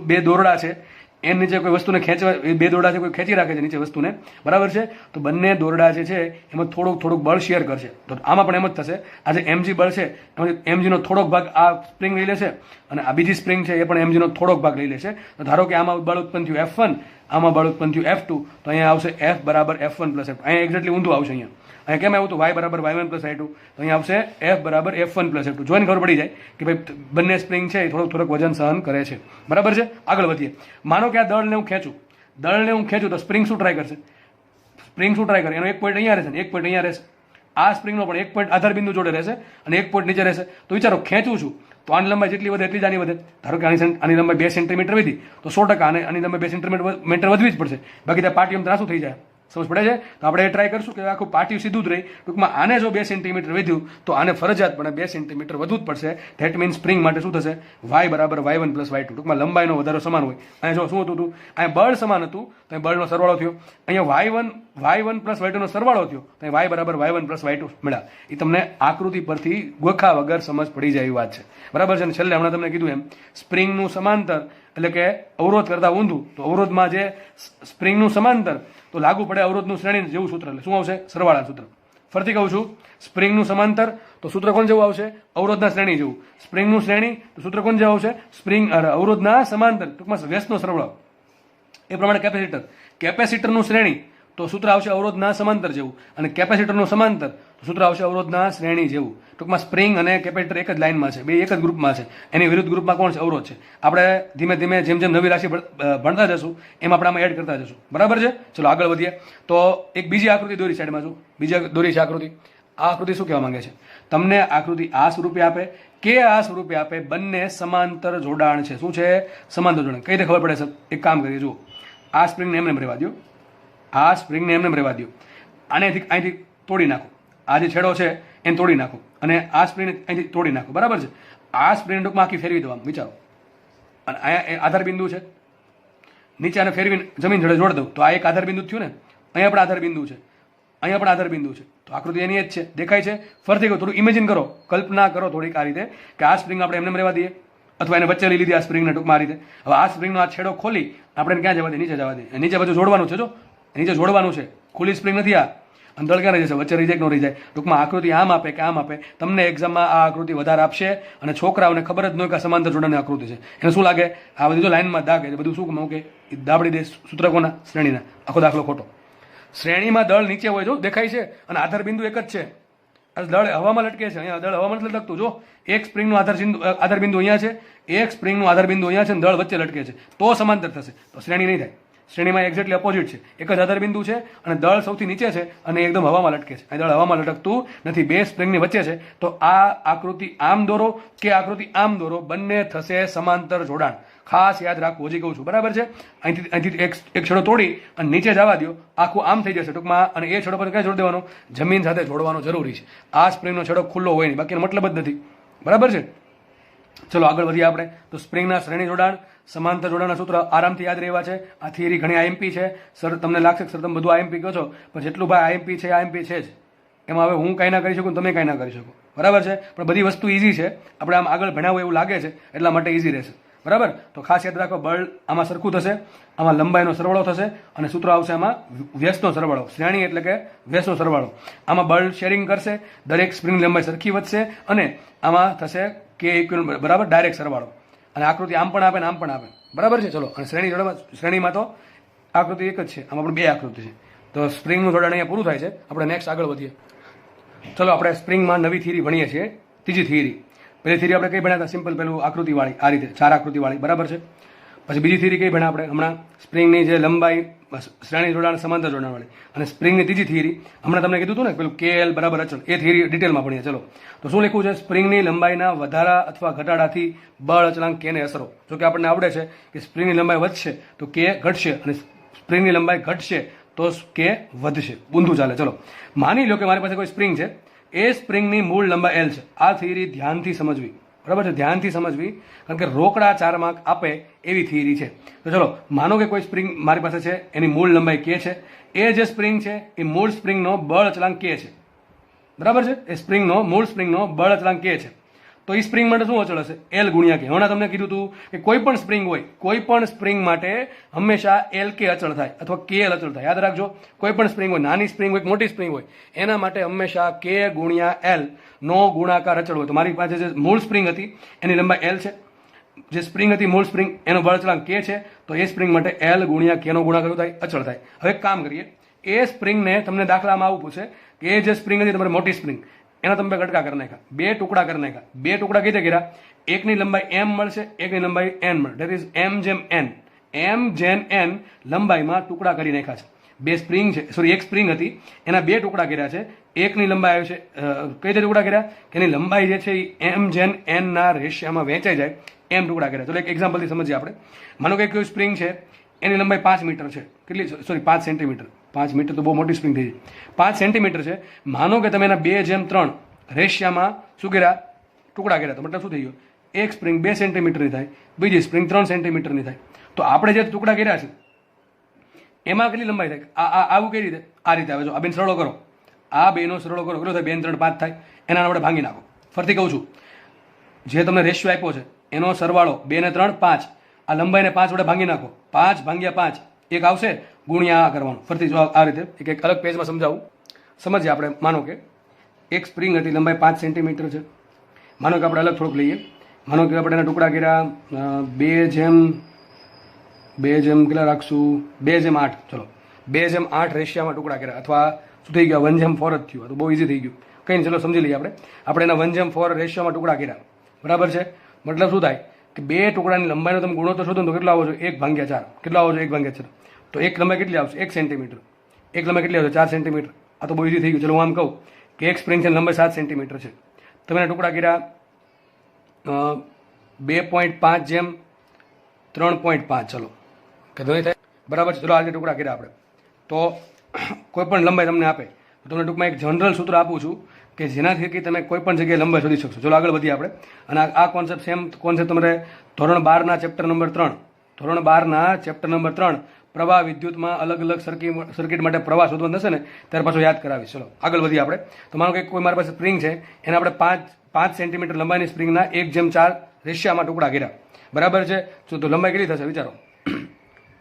બે દોરડા છે, એમ નીચે કોઈ વસ્તુને ખેંચવા, બે દોરડા છે, કોઈ ખેંચી રાખે છે નીચે વસ્તુને, બરાબર છે? તો બંને દોરડા જે છે એમાં થોડુંક બળ શેર કરશે. તો આમાં પણ એમ જ થશે. આ જે mg બળ છે એમાંથી mg નો થોડોક ભાગ આ સ્પ્રિંગ લઈ લેશે, અને આ બીજી સ્પ્રિંગ છે એ પણ mg નો થોડોક ભાગ લઈ લેશે. તો ધારો કે આમાં બળ ઉત્પન્ન થયું F1, આમાં બળ ઉત્પન્ન થયું F2, તો અહીંયા આવશે F બરાબર F1 + F2. અહીંયા એક્ઝેક્ટલી ઊંધું આવશે. અહીંયા કેમ આવ્યું હતું? y બરાબર y1 + y2. તો અહીંયા આવશે F બરાબર F1 + F2. જોઈને ખબર પડી જાય કે ભાઈ બંને સ્પ્રિંગ છે એ થોડુંક વજન સહન કરે છે. બરાબર છે? આગળ વધીએ. માનો કે આ દળને હું ખેંચું તો સ્પ્રિંગ શું ટ્રાય કરશે? એનો એક પોઈન્ટ અહીંયા રહેશે ને એક પોઈન્ટ અહીંયા રહેશે. આ સ્પ્રિંગનો પણ એક પોઈન્ટ આધાર બિંદુ જોડે રહેશે અને એક પોઈન્ટ નીચે રહેશે. તો વિચારો, ખેંચું છું તો આની લંબાઈ જેટલી વધે એટલી જ આની વધે. ધારો કે આની લંબાઈ 2 સેન્ટીમીટર વધી તો 100% આની લંબાઈ 2 સેન્ટીમીટર વધવી જ પડશે, બાકી ત્યાં પાટીઓમાં ત્રાસું થઈ જાય. સમજ પડે છે? તો આપણે એ ટ્રાય કરશું કે આખું પાટિયું સીધું જ રહી. ટૂંકમાં આને જો 2 સેન્ટીમીટર વધ્યું તો આને ફરજિયાતપણે 2 સેન્ટીમીટર વધવું જ પડશે. ધેટ મીન્સ સ્પ્રિંગ માટે શું થશે? y બરાબર y1 પ્લસ y2. ટૂંકમાં લંબાઈનો વધારો સમાન હોય. અહીંયા જો શું હતું? અહીંયા બળ સમાન હતું તો અહીં બળનો સરવાળો થયો. અહીંયા y1 પ્લસ y2 નો સરવાળો થયો તો y બરાબર y1 પ્લસ y2 મળ્યા. એ તમને આકૃતિ પરથી ગોખા વગર સમજ પડી જાય એવી વાત છે. બરાબર છે? અને છેલ્લે હમણાં તમને કીધું એમ સ્પ્રિંગનું સમાંતર એટલે કે અવરોધ કરતા ઊંધું. તો અવરોધમાં જે સ્પ્રિંગનું સમાંતર તો લાગુ પડે અવરોધનું શ્રેણી જેવું સૂત્ર. એટલે શું આવશે? સરવાળા સૂત્ર. ફરીથી કહું છું, સ્પ્રિંગનું સમાંતર તો સૂત્ર કોણ જેવું આવશે? અવરોધના શ્રેણી જેવું. સ્પ્રિંગનું શ્રેણી તો સૂત્ર કોણ જેવું આવશે? અવરોધના સમાંતર, ટૂંકમાં વ્યસ્તનો સરવાળો. એ પ્રમાણે કેપેસિટરનું શ્રેણી તો સૂત્ર આવશે અવરોધના સમાંતર જેવું, અને કેપેસિટરનું સમાંતર તો સૂત્ર આવશે અવરોધના શ્રેણી જેવું. ટૂંકમાં સ્પ્રિંગ અને કેપેસિટર એક જ લાઇનમાં છે, બે એક જ ગ્રુપમાં છે. એની વિરુદ્ધ ગ્રુપમાં કોણ છે? અવરોધ છે. આપણે ધીમે ધીમે જેમ જેમ નવી રાશિ ભણતા જશું એમ આપણે આમાં એડ કરતા જશું. બરાબર છે? ચલો આગળ વધીએ. તો એક બીજી આકૃતિ દોરી સાઈડમાં છું. બીજી દોરી છે આકૃતિ. આ આકૃતિ શું કહેવા માંગે છે? તમને આકૃતિ આ સ્વરૂપે આપે કે આ સ્વરૂપે આપે, બંને સમાંતર જોડાણ છે. શું છે? સમાંતર જોડાણ. કઈ રીતે ખબર પડે છે? એક કામ કરીએ, જુઓ. આ સ્પ્રિંગને એમને રહેવા દો. આ સ્પ્રિંગને એમને રહેવા દો. અહીંથી તોડી નાખો. આ જે છેડો છે એને તોડી નાખો અને આ સ્પ્રિંગ અહીંથી તોડી નાખો. બરાબર છે? આ સ્પ્રિંગ ટૂંકમાં આખી ફેરવી દો. આમ વિચારો, અને અહીંયા આધાર બિંદુ છે, નીચે આને ફેરવીને જમીન જોડે જોડ દઉં તો આ એક આધાર બિંદુ થયું ને. અહીંયા પણ આધાર બિંદુ છે, અહીંયા પણ આધાર બિંદુ છે. તો આકૃતિ એની જ છે. દેખાય છે? ફરીથી કહો, થોડું ઇમેજિન કરો, કલ્પના કરો થોડીક આ રીતે કે આ સ્પ્રિંગ આપણે એમને રહેવા દઈએ અથવા એને વચ્ચે લઈ લીધી આ સ્પ્રિંગને. ટૂંકમાં આ રીતે હવે આ સ્પ્રિંગનો આ છેડો ખોલી આપણે ક્યાં જવા દે? નીચે જવા દે. નીચે બાજુ જોડવાનું છે. જો નીચે જોડવાનું છે, ખુલ્લી સ્પ્રિંગ નથી આ. અંતર ક્યાં રહી જશે? વચ્ચે રિજેક્ટ ન રહી જાય. ટૂંકમાં આકૃતિ આમ આપે કે આમ આપે, તમને એક્ઝામમાં આ આકૃતિ વધારે આપશે અને છોકરાઓને ખબર જ ન હોય કે સમાંતર જોડાણની આકૃતિ છે. એને શું લાગે? આ બધી જો લાઈનમાં દાગ છે બધું શું કહું કે દાબડી દે સૂત્ર કોના? શ્રેણીના. આખો દાખલો ખોટો. શ્રેણીમાં દળ નીચે હોય, જો દેખાય છે, અને આધાર બિંદુ એક જ છે. દળ હવામાં લટકે છે. અહીંયા દળ હવામાં નથી લટકતું. જો એક સ્પ્રિંગનું આધાર બિંદુ અહીંયા છે, એક સ્પ્રિંગનું આધાર બિંદુ અહીંયા છે, અને દળ વચ્ચે લટકે છે. તો સમાંતર થશે, તો શ્રેણી નહીં થાય. શ્રેણીમાં એક્ઝેક્ટલી ઓપોઝિટ છે. એક જ આધાર બિંદુ છે અને દળ સૌથી નીચે છે અને એકદમ હવામાં લટકે છે. અહીં દળ હવામાં લટકતું નથી, બે સ્પ્રિંગની વચ્ચે છે. તો આ આકૃતિ આમ દોરો કે આકૃતિ આમ દોરો, બંને થશે સમાંતર જોડાણ. ખાસ યાદ રાખવું. હજી કહું છું. બરાબર છે? અહીંથી એક છેડો તોડી અને નીચે જવા દો, આખું આમ થઈ જશે ટૂંકમાં. અને એ છેડો પર ક્યાં જોડી દેવાનો? જમીન સાથે જોડવાનો જરૂરી છે. આ સ્પ્રિંગનો છેડો ખુલ્લો હોય નહીં, બાકીનો મતલબ જ નથી. બરાબર છે? ચલો આગળ વધીએ આપણે. તો સ્પ્રિંગના શ્રેણી જોડાણ, સમાંતર જોડાણના સૂત્ર આરામથી યાદ રહેવા છે. આ થિયરી ઘણી આઈએમપી છે. સર તમને લાગશે કે સર તમે બધું આઈએમપી કહો છો, પણ જેટલું ભાઈ આઈએમપી છે આઈએમપી છે જ. એમાં હવે હું કાંઈ ના કરી શકું, તમે કાંઈ ના કરી શકો. બરાબર છે? પણ બધી વસ્તુ ઇઝી છે. આપણે આમ આગળ ભણાવવું એવું લાગે છે એટલા માટે ઇઝી રહેશે. બરાબર? તો ખાસ યાદ રાખો, બળ આમાં સરખું થશે, આમાં લંબાઈનો સરવાળો થશે અને સૂત્ર આવશે આમાં વ્યસ્તનો સરવાળો. શ્રેણી એટલે કે વ્યસ્તનો સરવાળો. આમાં બળ શેરિંગ કરશે, દરેક સ્પ્રિંગ લંબાઈ સરખી વધશે અને આમાં થશે કે ઇક્વિવેલન્ટ, બરાબર, ડાયરેક્ટ સરવાળો. અને આકૃતિ આમ પણ આપે ને આમ પણ આપે. બરાબર છે? ચલો. અને શ્રેણીમાં તો આકૃતિ એક જ છે, આમાં પણ બે આકૃતિ છે. તો સ્પ્રિંગનું જોડાણ અહીંયા પૂરું થાય છે. આપણે નેક્સ્ટ આગળ વધીએ. ચલો આપણે સ્પ્રિંગમાં નવી થિયરી ભણીએ છીએ, ત્રીજી થિયરી. પહેલી થિયરી આપણે કઈ ભણ્યા હતા? સિમ્પલ પેલું આકૃતિવાળી, આ રીતે 4 આકૃતિવાળી. બરાબર છે? પછી બીજી થિયરી કઈ ભણ્યા આપણે હમણાં? સ્પ્રિંગની જે લંબાઈ, શ્રેણી જોડાણ, સમાંતર જોડાણવાળી. અને સ્પ્રિંગની ત્રીજી થિયરી હમણાં તમને કીધું હતું ને, પેલું KL બરાબર અચળ. એ થિયરી ડિટેલમાં ભણીએ. ચલો. તો શું લખ્યું છે? સ્પ્રિંગની લંબાઈના વધારા અથવા ઘટાડાથી બળ અચળાંક K ને અસરો. જો કે આપણને આવડે છે કે સ્પ્રિંગની લંબાઈ વધશે તો K ઘટશે, અને સ્પ્રિંગની લંબાઈ ઘટશે તો K વધશે. ઊંધું ચાલે. ચલો માની લો કે મારી પાસે કોઈ સ્પ્રિંગ છે, એ સ્પ્રિંગની મૂળ લંબાઈ L છે. આ થિયરી ધ્યાનથી સમજવી. બરાબર છે? ધ્યાનથી સમજવી, કારણ કે રોકડા 4 માર્ક આપે એવી થિયરી છે. તો ચલો માનો કે કોઈ સ્પ્રિંગ મારી પાસે છે, એની મૂળ લંબાઈ K છે. એ જે સ્પ્રિંગ છે એ મૂળ સ્પ્રિંગનો બળ અચળાંક K છે. બરાબર છે? એ સ્પ્રિંગનો મૂળ સ્પ્રિંગનો બળ અચળાંક K છે. તો એ સ્પ્રિંગ માટે શું અચળ હશે? L ગુણ્યા K. હમણાં તમને કીધું હતું કે કોઈ પણ સ્પ્રિંગ હોય, કોઈ પણ સ્પ્રિંગ માટે હંમેશા LK અચળ થાય અથવા KL અચળ થાય. યાદ રાખજો, કોઈ પણ સ્પ્રિંગ હોય, નાની સ્પ્રિંગ હોય, મોટી સ્પ્રિંગ હોય, એના માટે હંમેશા K ગુણ્યા L નો ગુણાકાર અચળ હોય. તો મારી પાસે જે મૂળ સ્પ્રિંગ હતી એની લંબાઈ L છે, જે સ્પ્રિંગ હતી મૂળ સ્પ્રિંગ એનો બળ અચળાંક K છે. તો એ સ્પ્રિંગ માટે L ગુણ્યા K નો ગુણાકાર થાય, અચળ થાય. હવે એક કામ કરીએ, એ સ્પ્રિંગને તમને દાખલામાં આવું પૂછે કે એ જે સ્પ્રિંગ હતી તમારી મોટી સ્પ્રિંગ, એના તમે કટકા કરી નાખ્યા, 2 ટુકડા કરી નાખ્યા. 2 ટુકડા કઈ રીતે કર્યા? એકની લંબાઈ M મળશે, એકની લંબાઈ N મળે. ધેટ ઇઝ M જેમ N. M જેમ N લંબાઈમાં ટુકડા કરી નાખ્યા છે. બે સ્પ્રિંગ છે, સોરી એક સ્પ્રિંગ હતી, એના 2 ટુકડા કર્યા છે. એકની લંબાઈ આવે છે, કઈ રીતે ટુકડા કર્યા? કે એની લંબાઈ જે છે એ M જેમ N ના રેશિયામાં વહેંચાઈ જાય એમ ટુકડા કર્યા. તો એક એક્ઝામ્પલથી સમજીએ આપણે. માનો કે કોઈ સ્પ્રિંગ છે, એની લંબાઈ 5 મીટર છે. કેટલી? Sorry 5 centimetre. 5 મીટર તો બહુ મોટી સ્પ્રિંગ થઈ જાય. 5 સેન્ટીમીટર છે. માનો કે તમે એના 2:3 રેશિયામાં શું કર્યા, ટુકડા કર્યા, તો મતલબ શું થઈ ગયું, એક સ્પ્રિંગ 2 સેન્ટીમીટરની થાય, બીજી સ્પ્રિંગ 3 સેન્ટીમીટરની થાય. તો આપણે જે ટુકડા કર્યા છે એમાં કેટલી લંબાઈ થાય, આવું કઈ રીતે, આ રીતે આવે. જો આ બેન સરળો કરો, આ બેનો સરળો કરો, કેટલો થાય, 2 3 5 થાય. એના આપણે ભાંગી નાખો. ફરતી કહું છું, જે તમને રેશિયો આપ્યો છે એનો સરવાળો 2 ને 3 5, આ લંબાઈને 5 વડે ભાંગી નાખો. 5 ભાગ્યા 5 એક આવશે, ગુણ્યા આ કરવાનું. ફરતી જો આ રીતે એક અલગ પેજમાં સમજાવું, સમજીએ આપણે. માનો કે એક સ્પ્રિંગ હતી, લંબાઈ 5 સેન્ટીમીટર છે. માનો કે આપણે અલગ થોડુંક લઈએ. માનો કે આપણે એના ટુકડા કર્યા 2 કેટલા રાખશું, 2:8. ચલો 2:8 રેશિયામાં ટુકડા કર્યા, અથવા શું થઈ ગયા, 1:4 જ થયું. તો બહુ ઇઝી થઈ ગયું. કંઈ નહીં, ચલો સમજી લઈએ આપણે એના 1:4 રેશિયોમાં ટુકડા કર્યા, બરાબર છે. મતલબ શું થાય કે 2 ટુકડાની લંબાઈનો તમે ગુણોત્તર શોધો તો કેટલો આવો છો, 1/4. કેટલો આવો છો, 1/4. તો એક લંબાઈ કેટલી આવશે, 1 સેન્ટીમીટર. એક લંબાઈ કેટલી આવશે, 4 સેન્ટીમીટર. આ તો બહુ ઇઝી થઈ ગયું. ચલો હું આમ કહું કે એક સ્પ્રિંગ છે લંબાઈ 7 સેન્ટીમીટર છે. તમે એના ટુકડા કર્યા 2.5 3.5. ચલો કે નહીં થાય, બરાબર છે. ચલો આ રીતે ટુકડા કર્યા આપણે. તો કોઈ પણ લંબાઈ તમને આપે તો તમને ટૂંકમાં એક જનરલ સૂત્ર આપું છું કે જેનાથી કે તમે કોઈ પણ જગ્યાએ લંબાઈ શોધી શકશો. ચલો આગળ વધીએ આપણે. અને આ કોન્સેપ્ટ સેમ કોન્સેપ્ટ તમારે ધોરણ 12ના ચેપ્ટર નંબર 3 પ્રવાહ વિદ્યુતમાં અલગ અલગ સર્કિટ માટે પ્રવાહ શોધવાનો થશે ને ત્યારે પાછો યાદ કરાવીશ. ચલો આગળ વધીએ આપણે. તો માનો કે કોઈ મારી પાસે સ્પ્રિંગ છે, એને આપણે 5 સેન્ટીમીટર લંબાઈની સ્પ્રિંગના 1:4 રેશિયામાં ટુકડા કર્યા, બરાબર છે. તો લંબાઈ કેટલી થશે વિચારો.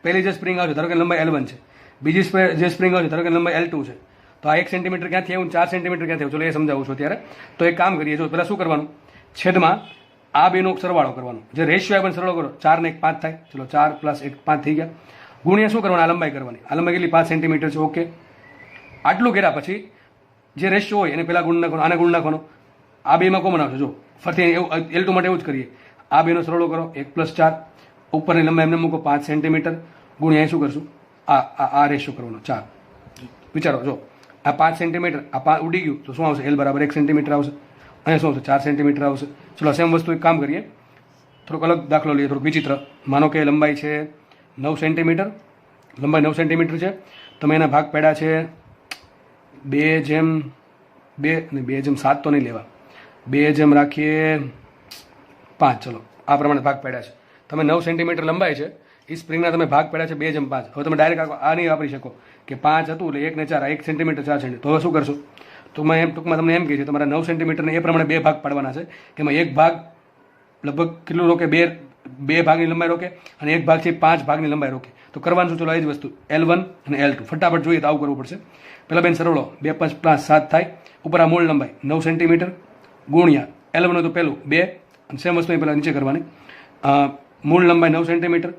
પહેલી જે સ્પ્રિંગ આવશે ધારો કે લંબાઈ L1 છે, બીજી જે સ્પ્રિંગ આવશે ધારો કે લંબાઈ L2 છે. તો આ 1 સેન્ટીમીટર ક્યાંથી આવ્યું, 4 સેન્ટીમીટર ક્યાંથી આવ્યું, ચલો એ સમજાવું છું અત્યારે. તો એક કામ કરીએ, જો પહેલાં શું કરવાનું, છેદમાં આ બેનો સરવાળો કરવાનો. જે રેશિયો આવે સરવાળો કરો, 4 ને 1 5 થાય. ચલો 4 + 1 5 થઈ ગયા. ગુણ્યા શું કરવાનું, આ લંબાઈ કરવાની. આ લંબાઈ કેટલી, 5 સેન્ટીમીટર છે. ઓકે, આટલું કર્યા પછી જે રેશિયો હોય એને પહેલાં ગુણ નાખવાનો, આને ગુણ નાખવાનો. આ બેમાં કોમન આવશે. જો ફરતી એવું L2 માટે એવું જ કરીએ. આ બેનો સરવાળો કરો, 1 + 4, ઉપરની લંબાઈ એમને મૂકો 5 સેન્ટીમીટર, ગુણ્યા શું કરશું, આ રેશિયો કરવાનો 4. વિચારો, જો આ 5 સેન્ટીમીટર, આ 5 ઉડી ગયું તો શું આવશે, L = 1 સેન્ટીમીટર આવશે. અહીંયા શું આવશે, 4 સેન્ટીમીટર આવશે. ચલો સેમ વસ્તુ એક કામ કરીએ, થોડોક અલગ દાખલો લઈએ, થોડુંક વિચિત્ર. માનો કે લંબાઈ છે 9 સેન્ટીમીટર, લંબાઈ 9 સેન્ટીમીટર છે. તમે એના ભાગ પાડ્યા છે 2:2 અને 2:7 તો નહીં લેવા, 2 રાખીએ 5. ચલો આ પ્રમાણે ભાગ પાડ્યા છે. તમે 9 સેન્ટીમીટર લંબાઈ છે, એ સ્પ્રિંગના તમે ભાગ પાડ્યા છે 2:5. હવે તમે ડાયરેક્ટ આ નહીં વાપરી શકો કે 5 હતું એટલે 1 ને 4, 1 સેન્ટીમીટર 4 સેન્ટીમીટર. તો હવે શું કરશો, તો ટૂંકમાં તમને એમ કહે છે તમારા 9 સેન્ટીમીટરને એ પ્રમાણે 2 ભાગ પાડવાના છે. એમાં એક ભાગ લગભગ કેટલું રોકે, 2 ભાગની લંબાઈ રોકે, અને એક ભાગ છે 5 ભાગની લંબાઈ રોકે. તો કરવાનું શું, ચલો એ જ વસ્તુ L1 અને L2 ફટાફટ જોઈએ તો આવું કરવું પડશે. પહેલાં બેન સરળો, 2 + 5 7 થાય. ઉપર આ મૂળ લંબાઈ 9 સેન્ટીમીટર ગુણ્યા L1 હોય તો પહેલું 2, અને સેમ વસ્તુ પહેલાં નીચે કરવાની. મૂળ લંબાઈ 9 સેન્ટીમીટર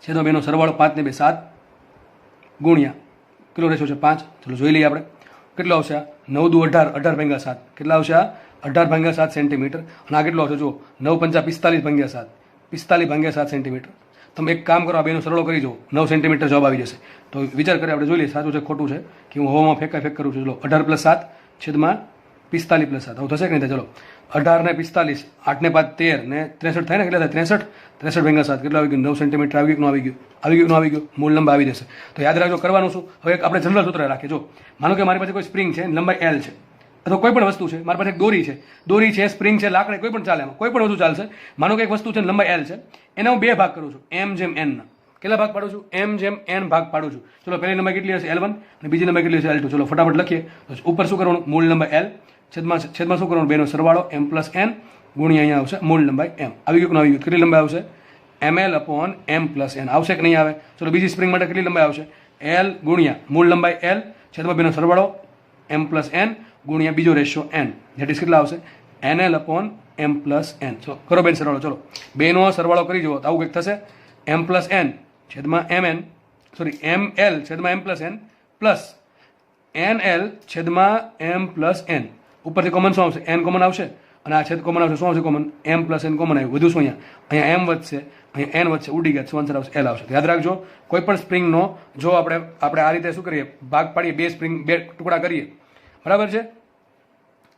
છેદો બેનો સરવાળો 5 ને 2 7 ગુણ્યા કેટલો રેશિયો છે 5. ચલો જોઈ લઈએ આપણે કેટલો આવશે. 9 દુ 18, 18/7 કેટલા આવશે, આ 18/7 સેન્ટીમીટર. અને આ કેટલો આવશે, જુઓ 9 × 5 45/7, 45/7 સેન્ટીમીટર. તમે એક કામ કરો, આ બેનો સરળો કરી જુઓ, 9 સેન્ટીમીટર જવાબ આવી જશે. તો વિચાર કરી આપણે જોઈ લઈએ સાચું છે ખોટું છે, કે હું હવામાં ફેક કરું છું. ચલો 18 + 7 છેદમાં 45 + 7. હવે થશે કે નહીં થાય, ચલો 18 ને 45, 8 ને 5 13 ને 63 થાય ને, કેટલા થાય 63/7 કેટલા આવી ગયું, 9 સેન્ટીમીટર આવી ગયું, આવી ગયું, મૂળ લંબાઈ આવી જશે. તો યાદ રાખજો કરવાનું શું. હવે આપણે જનરલ સૂત્ર રાખીએ. જો માનો કે મારી પાસે કોઈ સ્પ્રિંગ છે, લંબાઈ L છે, અથવા કોઈ પણ વસ્તુ છે, મારી પાસે એક દોરી છે, સ્પ્રિંગ છે, લાકડી, કોઈ પણ ચાલે, એમાં કોઈ પણ વસ્તુ ચાલશે. માનો કે એક વસ્તુ છે લંબાઈ L છે, એના હું 2 ભાગ કરું છું, M/N ના. કેટલા ભાગ પાડું છું, M/N ભાગ પાડું છું. ચલો પહેલી લંબાઈ કેટલી હશે, L1, અને બીજી લંબાઈ કેટલી હશે, L2. ચલો ફટાફટ લખીએ. તો ઉપર શું કરવાનું, મૂળ લંબાઈ L છેદમાં શું કરવાનું, બેનો સરવાળો M + N ગુણ્યા અહીંયા આવશે મૂળ લંબાઈ M. આવી ગયું, કેટલી લંબાઈ આવશે, ml/m + n આવશે કે નહીં આવે. ચલો બીજી સ્પ્રિંગ માટે કેટલી લંબાઈ આવશે, L ગુણ્યા મૂળ લંબાઈ L છેદમાં બેનો સરવાળો M + n ગુણ્યા બીજો રેશિયો n, ધેટ ઇઝ કેટલા આવશે, nl/m + n. ચલો કરો બેન સરવાળો. ચલો બેનો સરવાળો કરી જુઓ તો આવું કંઈક થશે, M + n છેદમાં ml છેદમાં M + n પ્લસ nl છેદમાં m + n. ઉપરથી કોમન શું આવશે, n કોમન આવશે, અને આ છેદ કોમન આવશે. શું આવશે કોમન, M + n કોમન આવ્યું. વધુ શું, અહીંયા m વધશે, અહીંયા n વધશે, ઉડી ગયા. શું આન્સર આવશે, L આવશે. યાદ રાખજો, કોઈ પણ સ્પ્રિંગનો જો આપણે આ રીતે શું કરીએ, ભાગ પાડીએ, 2 ટુકડા કરીએ, બરાબર છે,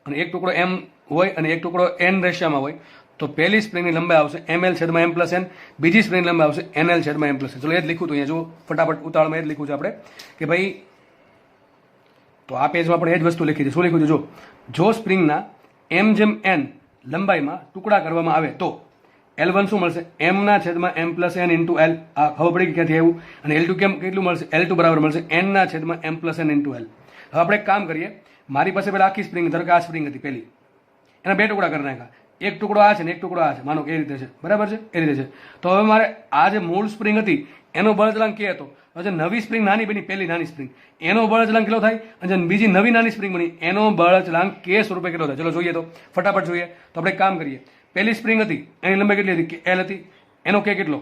અને એક ટુકડો M હોય અને એક ટુકડો n રેશિયામાં હોય, તો પહેલી સ્પ્રિંગની લંબાઈ આવશે ml છેદમાં m પ્લસ n, બીજી સ્પ્રિંગની લંબાઈ આવશે nl છેદમાં m પ્લસ n. ચલો એ જ લીખું તો અહીંયા જો ફટાફટ ઉતાવળમાં એ જ લીખું છે આપણે કે ભાઈ, તો આ પેજમાં પણ એ જ વસ્તુ લખી છે. શું લખ્યું છે? જો સ્પ્રિંગના m જેમ n લંબાઈમાં ટુકડા કરવામાં આવે તો L1 શું મળશે? m ના છેદમાં m plus n into l. આ ખબર પડી કે ક્યાંથી આવ્યું. અને L2 કેટલું મળશે? L2 બરાબર મળશે n ના છેદમાં m plus n into l. હવે આપણે એક કામ કરીએ, મારી પાસે પેલા આખી સ્પ્રિંગ, ધારો કે આ સ્પ્રિંગ હતી પહેલી, એના બે ટુકડા કરી નાખ્યા, એક ટુકડો આ છે ને એક ટુકડો આ છે, માનો કે એ રીતે છે, બરાબર છે, એ રીતે છે. તો હવે મારે આ જે મૂળ સ્પ્રિંગ હતી એનો બળતણાંક કે હતો, હવે નવી સ્પ્રિંગ નાની બની, પહેલી નાની સ્પ્રિંગ, એનો બળતણાંક કેટલો થાય, અને બીજી નવી નાની સ્પ્રિંગ બની એનો બળતણાંક કે સ્વરૂપે કેટલો થાય? ચલો જોઈએ, તો ફટાફટ જોઈએ. તો આપણે એક કામ કરીએ, પહેલી સ્પ્રિંગ હતી એની લંબાઈ કેટલી હતી? કે L હતી, એનો કે કેટલો?